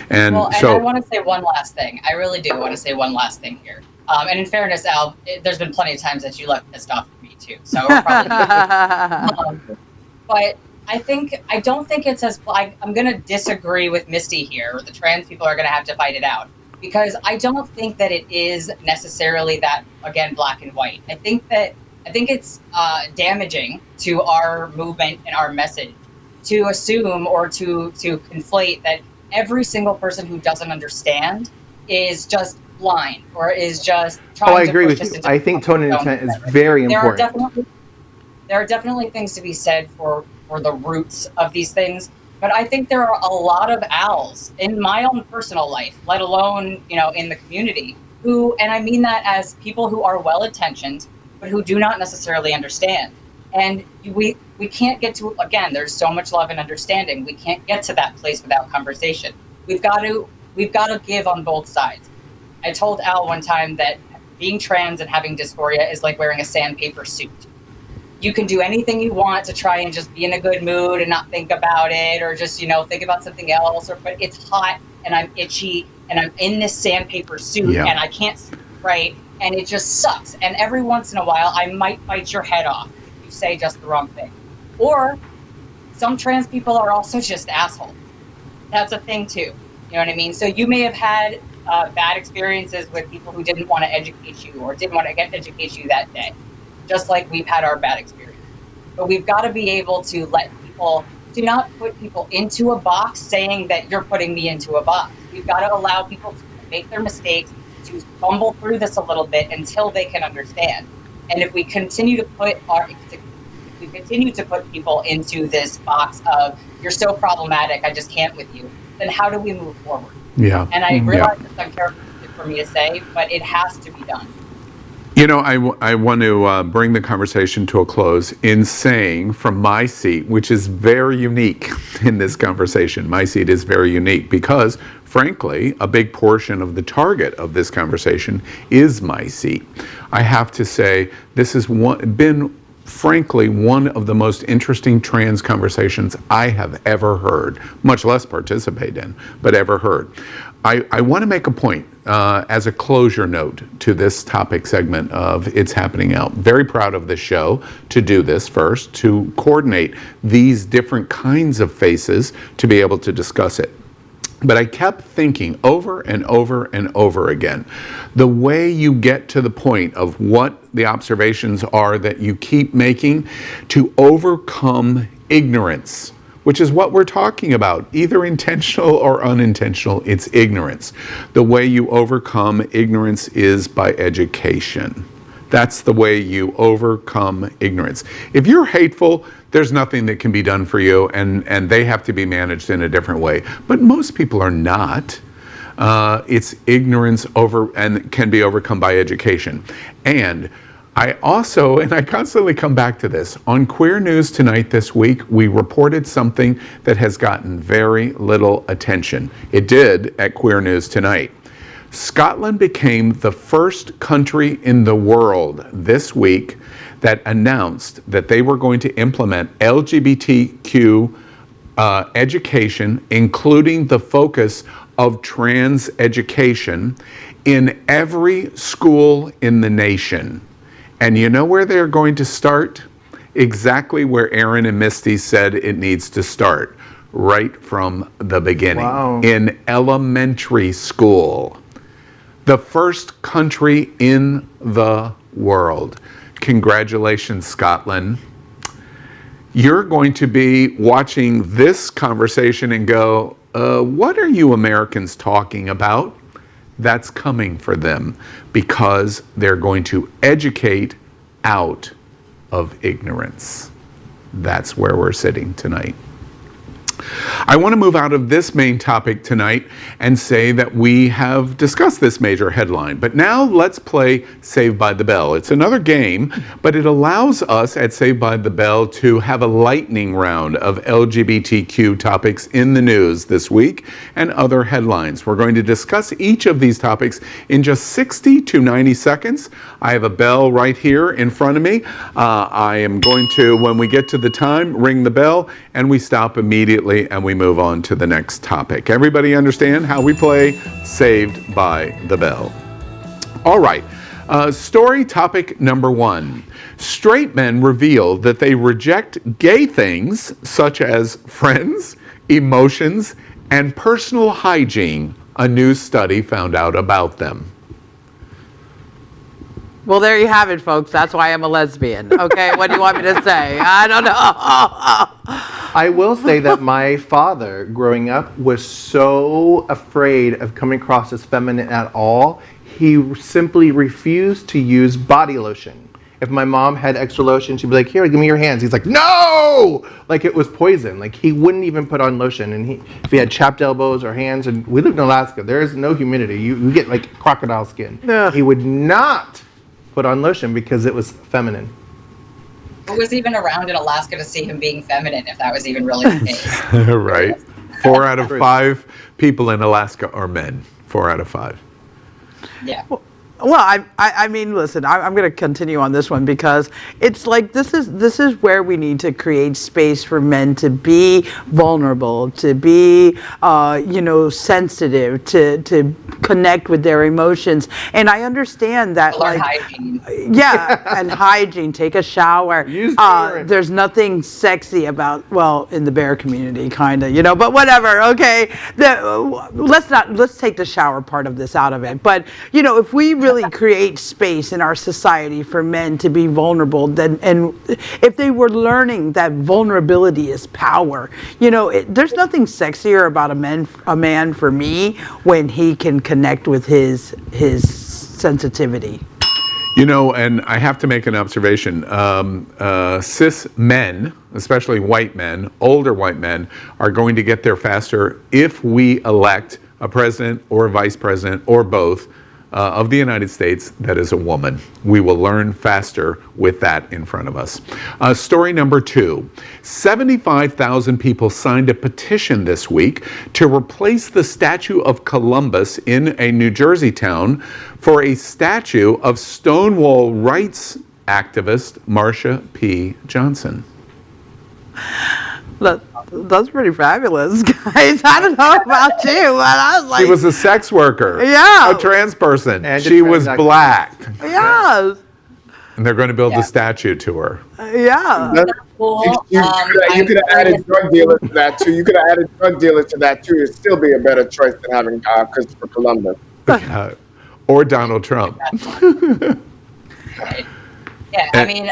And well, and so I want to say one last thing. I really do want to say one last thing here. And in fairness, Al, there's been plenty of times that you left pissed off at me too. So we're probably but I don't think it's as, I'm going to disagree with Misty here. The trans people are going to have to fight it out, because I don't think that it is necessarily that, again, black and white. I think it's damaging to our movement and our message to assume or to conflate that every single person who doesn't understand is just blind or is just trying to I agree push with us you. into I think tone and intent is very important. There are definitely things to be said for the roots of these things, but I think there are a lot of Als in my own personal life, let alone, in the community, who, and I mean that as people who are well-intentioned, but who do not necessarily understand. And we can't get to, again, there's so much love and understanding. We can't get to that place without conversation. We've got to give on both sides. I told Al one time that being trans and having dysphoria is like wearing a sandpaper suit. You can do anything you want to try and just be in a good mood and not think about it, or just, think about something else, but it's hot and I'm itchy and I'm in this sandpaper suit and I can't see right, and it just sucks. And every once in a while, I might bite your head off if you say just the wrong thing. Or some trans people are also just assholes. That's a thing too. You know what I mean? So you may have had bad experiences with people who didn't want to educate you or didn't want to educate you that day, just like we've had our bad experience. But we've got to be able to do not put people into a box saying that you're putting me into a box. We've got to allow people to make their mistakes, to fumble through this a little bit until they can understand. And if we continue to put people into this box of, you're so problematic, I just can't with you, then how do we move forward? Yeah. And I realize it's uncharacteristic for me to say, but it has to be done. I want to bring the conversation to a close in saying, from my seat, which is very unique in this conversation, my seat is very unique because, frankly, a big portion of the target of this conversation is my seat. I have to say, this has been, frankly, one of the most interesting trans conversations I have ever heard, much less participate in, but ever heard. I want to make a point as a closure note to this topic segment of It's Happening Out. Very proud of the show to do this first, to coordinate these different kinds of faces to be able to discuss it. But I kept thinking over and over and over again, the way you get to the point of what the observations are that you keep making to overcome ignorance, which is what we're talking about, either intentional or unintentional, it's ignorance. The way you overcome ignorance is by education. That's the way you overcome ignorance. If you're hateful, there's nothing that can be done for you, and they have to be managed in a different way. But most people are not. It's ignorance and can be overcome by education. And I constantly come back to this. On Queer News Tonight this week, we reported something that has gotten very little attention. It did at Queer News Tonight. Scotland became the first country in the world this week that announced that they were going to implement LGBTQ education, including the focus of trans education, in every school in the nation. And you know where they're going to start? Exactly where Aaron and Misty said it needs to start, right from the beginning. Wow. In elementary school. The first country in the world. Congratulations, Scotland. You're going to be watching this conversation and go, what are you Americans talking about? that's coming for them because they're going to educate out of ignorance. That's where we're sitting tonight. I want to move out of this main topic tonight and say that we have discussed this major headline, but now let's play Saved by the Bell. It's another game, but it allows us at Saved by the Bell to have a lightning round of LGBTQ topics in the news this week and other headlines. We're going to discuss each of these topics in just 60 to 90 seconds. I have a bell right here in front of me. I am going to, when we get to the time, ring the bell and we stop immediately and we move on to the next topic. Everybody understand how we play Saved by the Bell? All right. Story topic number 1. Straight men reveal that they reject gay things such as friends, emotions, and personal hygiene. A new study found out about them. Well, there you have it, folks. That's why I'm a lesbian. Okay, what do you want me to say? I don't know. I will say that my father, growing up, was so afraid of coming across as feminine at all, he simply refused to use body lotion. If my mom had extra lotion, she'd be like, here, give me your hands. He's like, no! Like it was poison. Like he wouldn't even put on lotion. And if he had chapped elbows or hands, and we lived in Alaska, there is no humidity. You get like crocodile skin. Ugh. He would not put on lotion because it was feminine. Who was even around in Alaska to see him being feminine, if that was even really the case? Right. 4 out of 5 people in Alaska are men. 4 out of 5. Yeah. Well, I mean, listen, I'm going to continue on this one because it's like this is where we need to create space for men to be vulnerable, to be, sensitive, to connect with their emotions. And I understand that, like, hygiene. Yeah, and hygiene. Take a shower. There's nothing sexy about, well, in the bear community, kind of, but whatever. Okay, let's take the shower part of this out of it. But if we really create space in our society for men to be vulnerable, then, and if they were learning that vulnerability is power, there's nothing sexier about a man for me when he can connect with his sensitivity. And I have to make an observation. Cis men, especially white men, older white men, are going to get there faster if we elect a president or a vice president or both of the United States that is a woman. We will learn faster with that in front of us. Story number 2. 75,000 people signed a petition this week to replace the statue of Columbus in a New Jersey town for a statue of Stonewall rights activist Marsha P. Johnson. That's pretty fabulous, guys. I don't know about you, but I was like... She was a sex worker. Yeah. A trans person. And she was black. Yes. And they're going to build a statue to her. Yeah. That's cool. You could have added drug dealers to that, too. You could have added drug dealers to that, too. It'd still be a better choice than having Christopher Columbus. Or Donald Trump. Right. Yeah, I mean,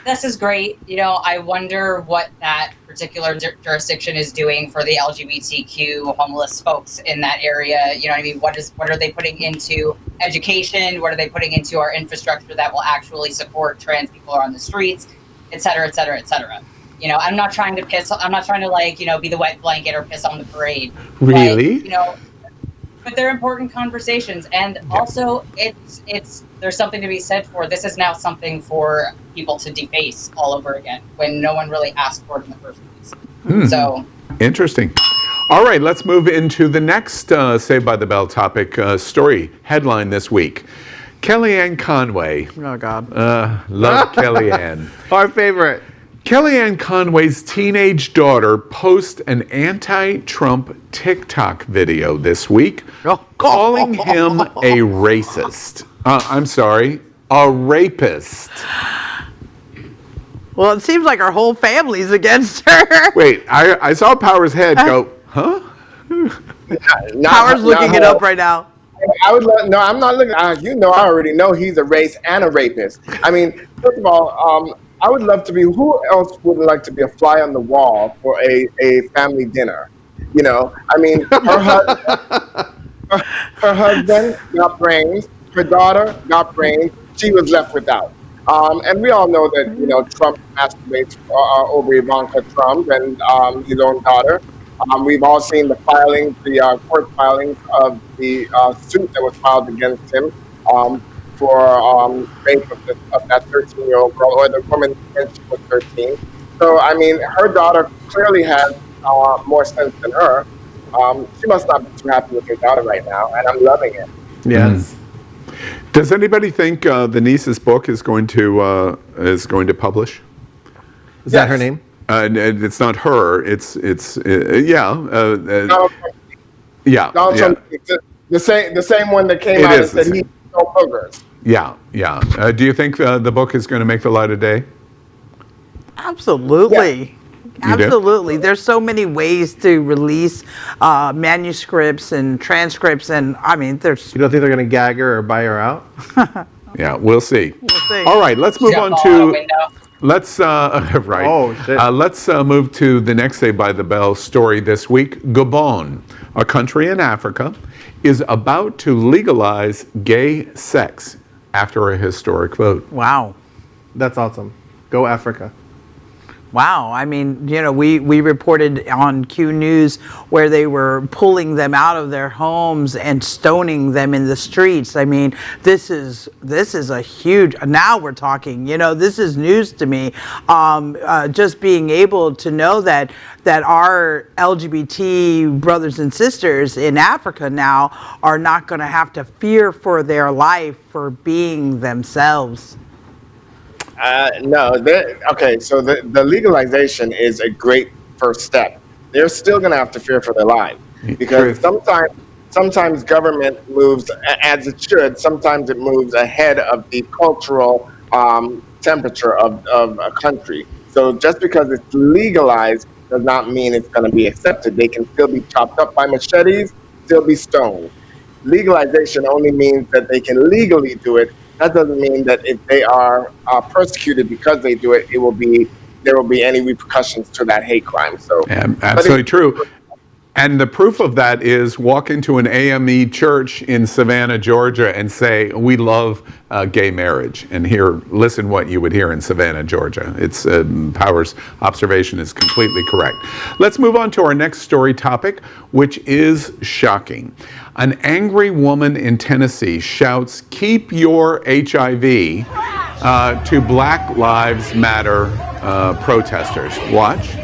this is great. I wonder what that particular jurisdiction is doing for the LGBTQ homeless folks in that area. You know what I mean? What are they putting into education? What are they putting into our infrastructure that will actually support trans people on the streets, et cetera, et cetera, et cetera? I'm not trying to be the wet blanket or piss on the parade. Really? But they're important conversations, and also there's something to be said for this is now something for people to deface all over again when no one really asked for it in the first place. So interesting. All right, let's move into the next Saved by the Bell topic story headline this week. Kellyanne Conway. Oh God. Love Kellyanne. Our favorite. Kellyanne Conway's teenage daughter posted an anti-Trump TikTok video this week calling him a racist. I'm sorry, a rapist. Well, it seems like our whole family's against her. Wait, I saw Power's head go, huh? Power's looking it up right now. I'm not looking. I already know he's a race and a rapist. I mean, first of all, I would love to be. Who else would like to be a fly on the wall for a family dinner? I mean, her her husband got brains. Her daughter got brains. She was left without. And we all know that, Trump masturbates over Ivanka Trump and his own daughter. We've all seen the filings, the court filings of the suit that was filed against him for rape of that 13-year-old girl, or the woman when she was 13. So, I mean, her daughter clearly has more sense than her. She must not be too happy with her daughter right now, and I'm loving it. Yes. Does anybody think the niece's book is going to publish? Is that her name? It's not her. It's yeah. Yeah. Donald Trump, the same one that came out and said he no boogers. Yeah, yeah. Do you think the book is going to make the light of day? Absolutely. Yeah. Absolutely. There's so many ways to release manuscripts and transcripts, and I mean, there's. You don't think they're going to gag her or buy her out? Yeah, we'll see. We'll see. All right, let's move on to. Let's right. Oh shit. Let's move to the next Saved by the Bell story this week. Gabon, a country in Africa, is about to legalize gay sex after a historic vote. Wow. That's awesome. Go Africa. Wow. I mean, we reported on Q News where they were pulling them out of their homes and stoning them in the streets. I mean, this is a huge, now we're talking, this is news to me. Just being able to know that our LGBT brothers and sisters in Africa now are not going to have to fear for their life for being themselves. No. Okay, so the legalization is a great first step. They're still going to have to fear for their lives because sometimes government moves as it should. Sometimes it moves ahead of the cultural temperature of a country. So just because it's legalized does not mean it's going to be accepted. They can still be chopped up by machetes, still be stoned. Legalization only means that they can legally do it. That doesn't mean that if they are persecuted because they do it, there will be any repercussions to that hate crime. So, absolutely true. And the proof of that is walk into an AME church in Savannah, Georgia, and say, "We love gay marriage." And listen what you would hear in Savannah, Georgia. It's Power's observation is completely correct. Let's move on to our next story topic, which is shocking. An angry woman in Tennessee shouts, "Keep your HIV," to Black Lives Matter protesters. Watch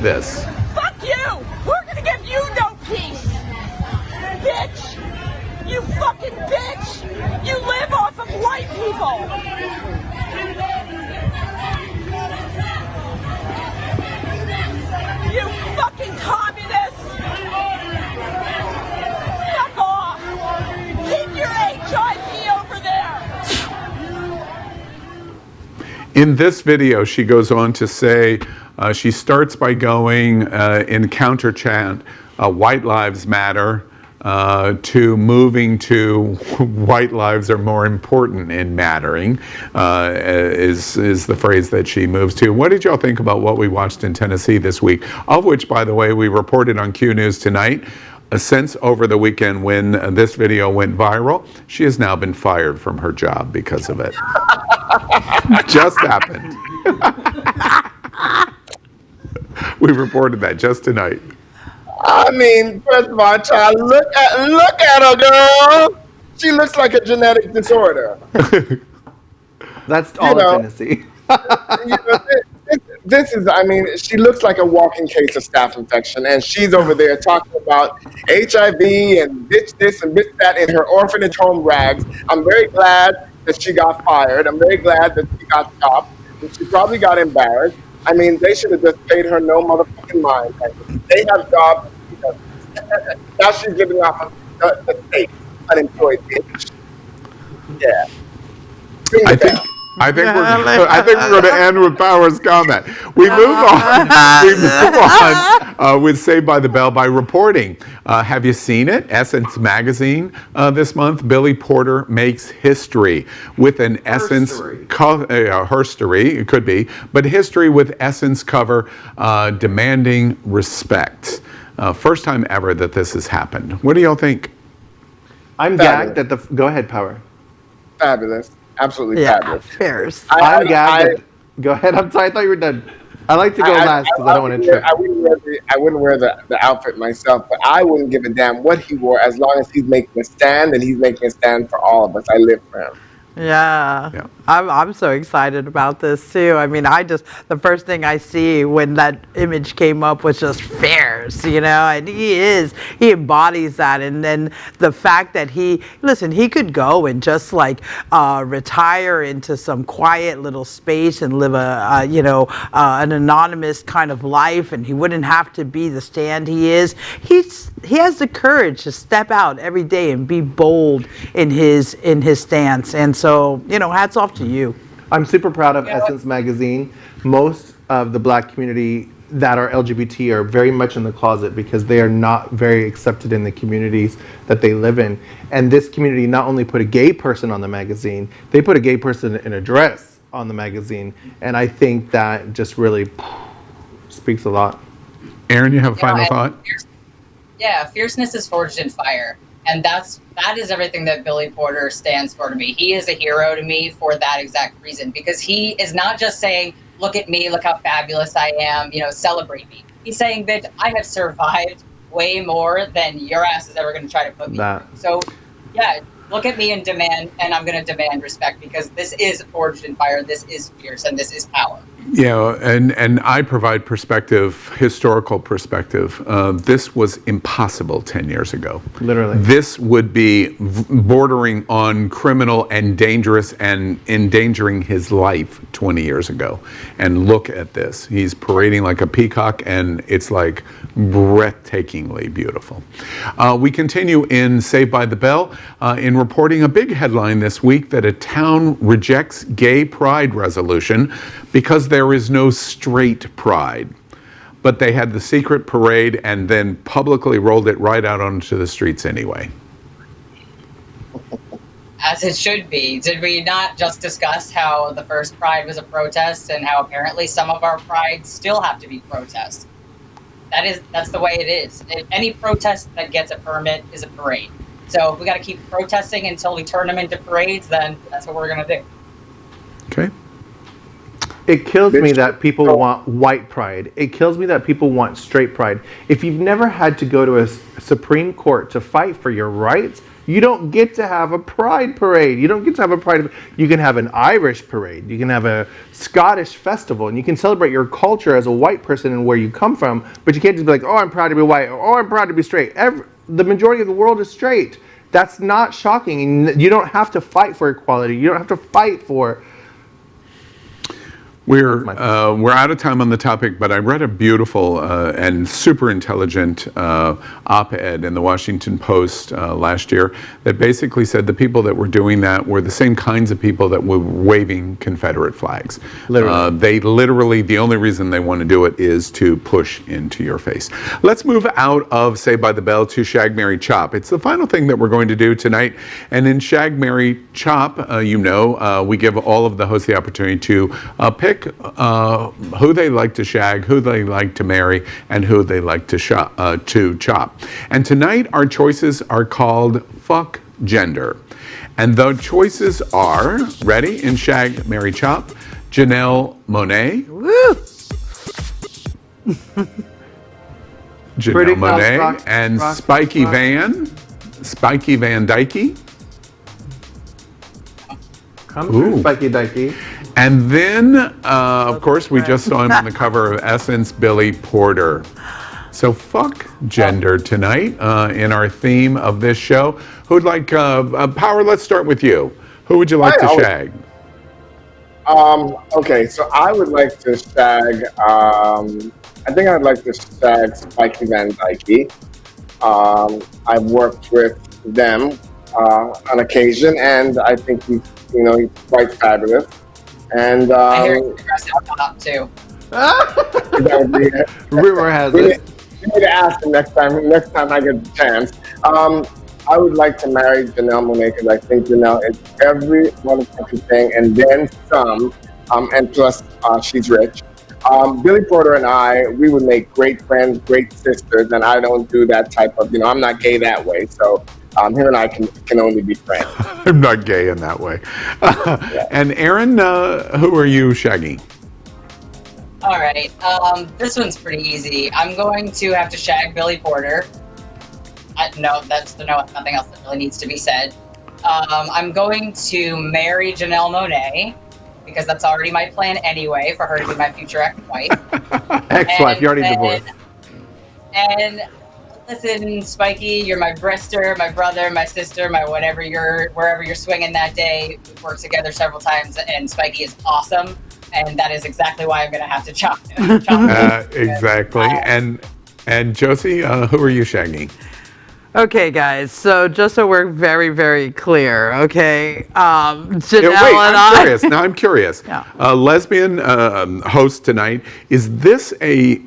this. Fuck you! We're gonna give you no peace! Bitch! You fucking bitch! You live off of white people! You fucking communists! Fuck off! Keep your HIV over there! In this video, she goes on to say, she starts by going in counter chant, "White Lives Matter," to moving to "White lives are more important in mattering," is the phrase that she moves to. What did y'all think about what we watched in Tennessee this week? Of which, by the way, we reported on Q News tonight. Since over the weekend when this video went viral, she has now been fired from her job because of it. Just happened. We reported that just tonight. I mean, first of all, child, look at her, girl. She looks like a genetic disorder. That's all in Tennessee. This is, I mean, she looks like a walking case of staph infection, and she's over there talking about HIV and bitch this and bitch that in her orphanage home rags. I'm very glad that she got fired. I'm very glad that she got stopped. And she probably got embarrassed. I mean, they should have just paid her no motherfucking mind. They have jobs. Now she's giving off the state unemployed bitch. Yeah. I think we're going to end with Power's comment. We move on with Saved by the Bell by reporting. Have you seen it? Essence magazine this month. Billy Porter makes history with an Essence herstory. It could be, but history with Essence cover demanding respect. First time ever that this has happened. What do y'all think? I'm gagged at the. Go ahead, Power. Fabulous. Absolutely fabulous. Fierce. I'm gagged. Go ahead. I'm sorry. I thought you were done. I like to go last because I don't want to trip. I wouldn't wear the outfit myself, but I wouldn't give a damn what he wore as long as he's making a stand, and he's making a stand for all of us. I live for him. Yeah. I'm so excited about this too. I mean, the first thing I see when that image came up was just fierce, and he embodies that. And then the fact that he could go and just like retire into some quiet little space and live an anonymous kind of life, and he wouldn't have to be the stand he is. He has the courage to step out every day and be bold in his stance. And so, hats off to you. I'm super proud of Essence Magazine. Most of the Black community that are LGBT are very much in the closet because they are not very accepted in the communities that they live in. And this community not only put a gay person on the magazine, they put a gay person in a dress on the magazine. And I think that just really speaks a lot. Aaron, you have a final thought? Fierceness is forged in fire. And that is everything that Billy Porter stands for to me. He is a hero to me for that exact reason, because he is not just saying, look at me, look how fabulous I am, celebrate me. He's saying that I have survived way more than your ass is ever going to try to put me through. So, look at me and I'm going to demand respect, because this is forged in fire, this is fierce, and this is power. And I provide perspective, historical perspective. This was impossible 10 years ago. Literally. This would be bordering on criminal and dangerous and endangering his life 20 years ago. And look at this. He's parading like a peacock, and it's like breathtakingly beautiful. We continue in Saved by the Bell in reporting a big headline this week that a town rejects gay pride resolution because there is no straight pride. But they had the secret parade and then publicly rolled it right out onto the streets anyway. As it should be. Did we not just discuss how the first pride was a protest and how apparently some of our prides still have to be protests? That's the way it is. Any protest that gets a permit is a parade. So if we got to keep protesting until we turn them into parades, then that's what we're going to do. Okay. It kills me that people want white pride. It kills me that people want straight pride. If you've never had to go to a Supreme Court to fight for your rights, you don't get to have a pride parade. You don't get to have a pride. You can have an Irish parade. You can have a Scottish festival, and you can celebrate your culture as a white person and where you come from. But you can't just be like, oh, I'm proud to be white, or oh, I'm proud to be straight. The majority of the world is straight. That's not shocking. And you don't have to fight for equality. You don't have to fight for. We're out of time on the topic, but I read a beautiful and super intelligent op-ed in the Washington Post last year that basically said the people that were doing that were the same kinds of people that were waving Confederate flags. Literally. They literally, the only reason they want to do it is to push into your face. Let's move out of Saved by the Bell to Shag, Marry, Chop. It's the final thing that we're going to do tonight. And in Shag, Marry, Chop, we give all of the hosts the opportunity to pick who they like to shag, who they like to marry, and who they like to chop. And tonight our choices are called Fuck Gender. And the choices are, ready, in Shag, Marry, Chop, Janelle Monáe. Woo! Janelle Monáe and Spiky Van Dyke. Come through, Spiky Dykey. And then, of course, we just saw him on the cover of Essence, Billy Porter. So fuck gender tonight in our theme of this show. Who'd like, Power, let's start with you. Who would you like to shag? Okay, so I would like to shag, I think I'd like to shag Spiky Van Dyke. I've worked with them on occasion, and I think he's quite fabulous. And I hear you top too. That would be it. Rumor has it. You need to ask him next time I get the chance. I would like to marry Janelle Monáe because I think Janelle is every motherfucking thing and then some, and plus she's rich. Billy Porter and we would make great friends, great sisters, and I don't do that type of, I'm not gay that way. So him and I can only be friends. I'm not gay in that way. And Aaron, who are you shagging? All right. This one's pretty easy. I'm going to have to shag BlackLivesMatter. No, nothing else that really needs to be said. I'm going to marry Janelle Monáe because that's already my plan anyway, for her to be my future ex-wife. Ex-wife, you already divorced. And listen, Spiky, you're my brister, my brother, my sister, my whatever wherever you're swinging that day. We've worked together several times, and Spiky is awesome. And that is exactly why I'm going to have to chop him. Exactly. And Josie, who are you shagging? Okay, guys. So just so we're very, very clear, okay? Janelle I'm curious. Now I'm curious. Yeah. Lesbian host tonight. Is this a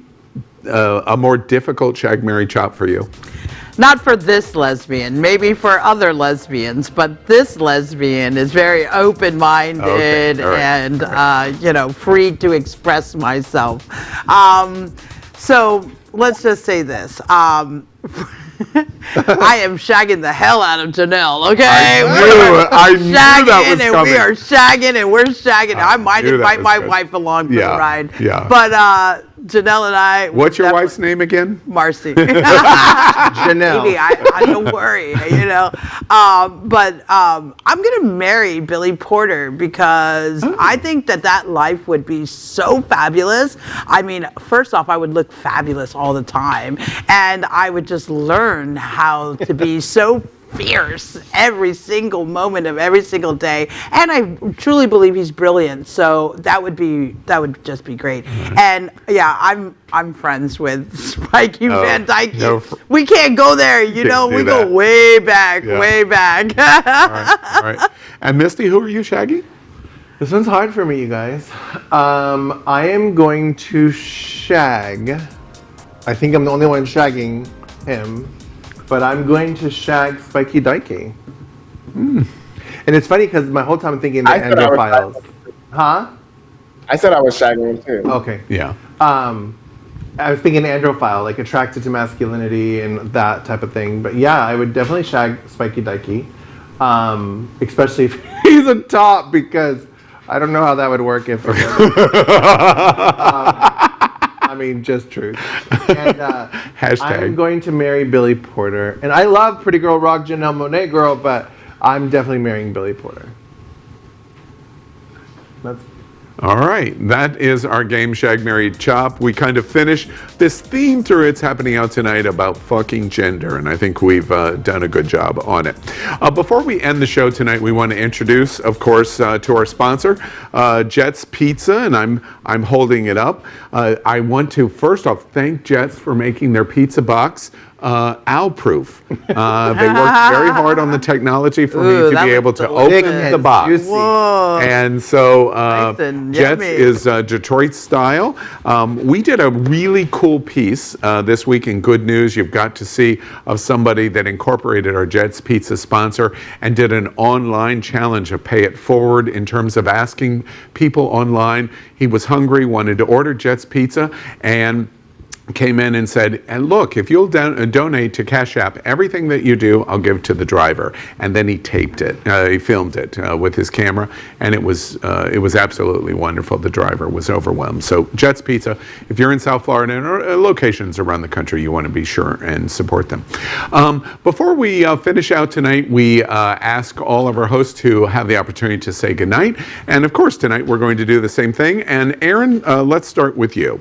more difficult shag, marry, chop for you? Not for this lesbian, maybe for other lesbians, but this lesbian is very open-minded and free to express myself. So let's just say this. I am shagging the hell out of Janelle, okay? I knew that was coming. We are shagging and we're shagging. I might invite my wife along for the ride. Yeah. But Janelle and I... What's your wife's name again? Marcy. Janelle. Maybe, I don't worry, But I'm going to marry BlackLivesMatter because I think that life would be so fabulous. I mean, first off, I would look fabulous all the time. And I would just learn how to be so fierce every single moment of every single day, and I truly believe he's brilliant. So that would just be great. And yeah, I'm friends with Spiky Van Dyke. We can't go there, we go way back, way back. All right. And Misty, who are you shagging? This one's hard for me, you guys. I am going to shag. I think I'm the only one shagging him, but I'm going to shag Spiky Dykey. And it's funny because my whole time I'm thinking the androphiles. Huh? I said I was shagging him too. Okay. Yeah. I was thinking androphile, like attracted to masculinity and that type of thing. But yeah, I would definitely shag Spiky Dykey, especially if he's a top, because I don't know how that would work if. I mean, just truth. And I'm going to marry BlackLivesMatter. And I love Pretty Girl Rock, Janelle Monáe girl, but I'm definitely marrying BlackLivesMatter. All right, that is our game, Shag, Marry, Chop. We kind of finish this theme through It's Happening Out Tonight about fucking gender, and I think we've done a good job on it. Before we end the show tonight, we want to introduce, of course, to our sponsor, Jets Pizza, and I'm holding it up. I want to, first off, thank Jets for making their pizza box owl-proof. They worked very hard on the technology for me to be able to open the box. Whoa. And so Jets yummy. is Detroit style. We did a really cool piece this week in Good News You've Got to See of somebody that incorporated our Jets Pizza sponsor and did an online challenge of pay it forward in terms of asking people online. He was hungry, wanted to order Jets Pizza, and came in and said, and look, if you'll donate to Cash App, everything that you do, I'll give to the driver. And then he taped it, he filmed it with his camera, and it was absolutely wonderful. The driver was overwhelmed. So Jets Pizza, if you're in South Florida and locations around the country, you want to be sure and support them. Before we finish out tonight, we ask all of our hosts to have the opportunity to say goodnight. And of course, tonight we're going to do the same thing. And Aaron, let's start with you.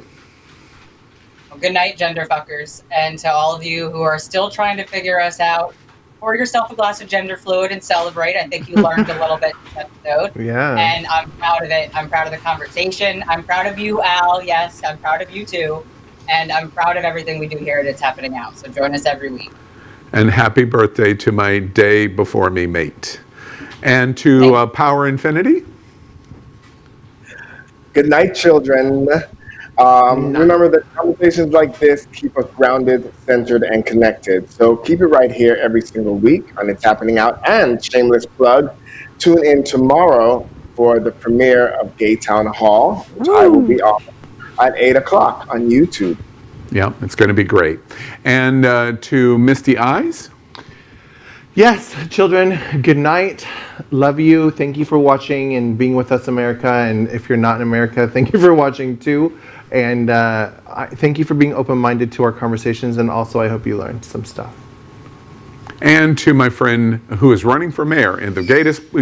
Good night, gender fuckers. And to all of you who are still trying to figure us out, pour yourself a glass of gender fluid and celebrate. I think you learned a little bit this episode. Yeah. And I'm proud of it. I'm proud of the conversation. I'm proud of you, Al. Yes, I'm proud of you too. And I'm proud of everything we do here at It's Happening Out. So join us every week. And happy birthday to my day before me mate. And to Power Infinity. Good night, children. Remember that conversations like this keep us grounded, centered, and connected. So keep it right here every single week on It's Happening Out. And shameless plug, tune in tomorrow for the premiere of Gay Town Hall, which I will be on at 8 o'clock on YouTube. Yeah, it's going to be great. And to Misty Eyes? Yes, children, good night. Love you. Thank you for watching and being with us, America. And if you're not in America, thank you for watching too. And thank you for being open-minded to our conversations. And also, I hope you learned some stuff. And to my friend who is running for mayor in the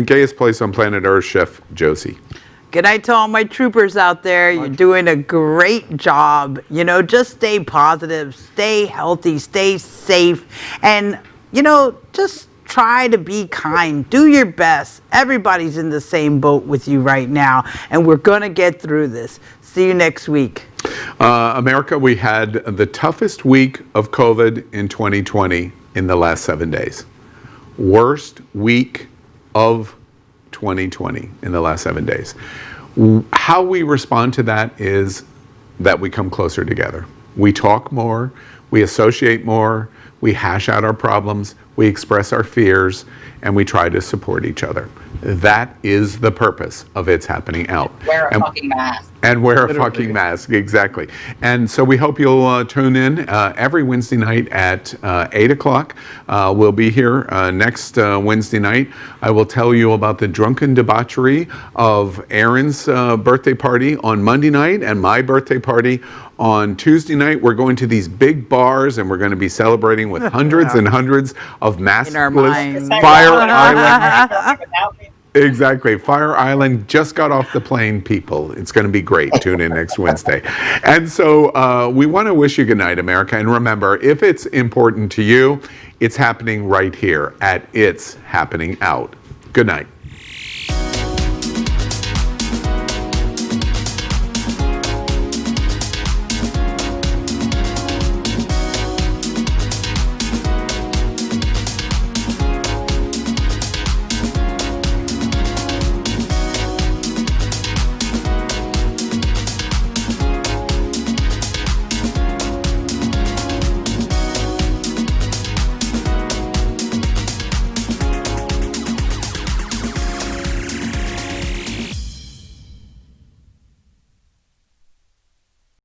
gayest place on planet Earth, Chef Josie. Good night to all my troopers out there. You're doing a great job. You know, just stay positive, stay healthy, stay safe, and you know, just try to be kind. Do your best. Everybody's in the same boat with you right now, and we're going to get through this. See you next week. America, we had the toughest week of COVID in 2020 in the last 7 days. Worst week of 2020 in the last 7 days. How we respond to that is that we come closer together. We talk more, we associate more, we hash out our problems, we express our fears, and we try to support each other. That is the purpose of It's Happening Out. Wear a fucking mask. And wear a fucking mask, exactly. And so we hope you'll tune in every Wednesday night at 8 o'clock. We'll be here next Wednesday night. I will tell you about the drunken debauchery of Aaron's birthday party on Monday night and my birthday party on Tuesday night. We're going to these big bars and we're going to be celebrating with hundreds and hundreds of maskless Fire Island. Exactly. Fire Island just got off the plane, people. It's going to be great. Tune in next Wednesday. And so we want to wish you good night, America. And remember, if it's important to you, it's happening right here at It's Happening Out. Good night.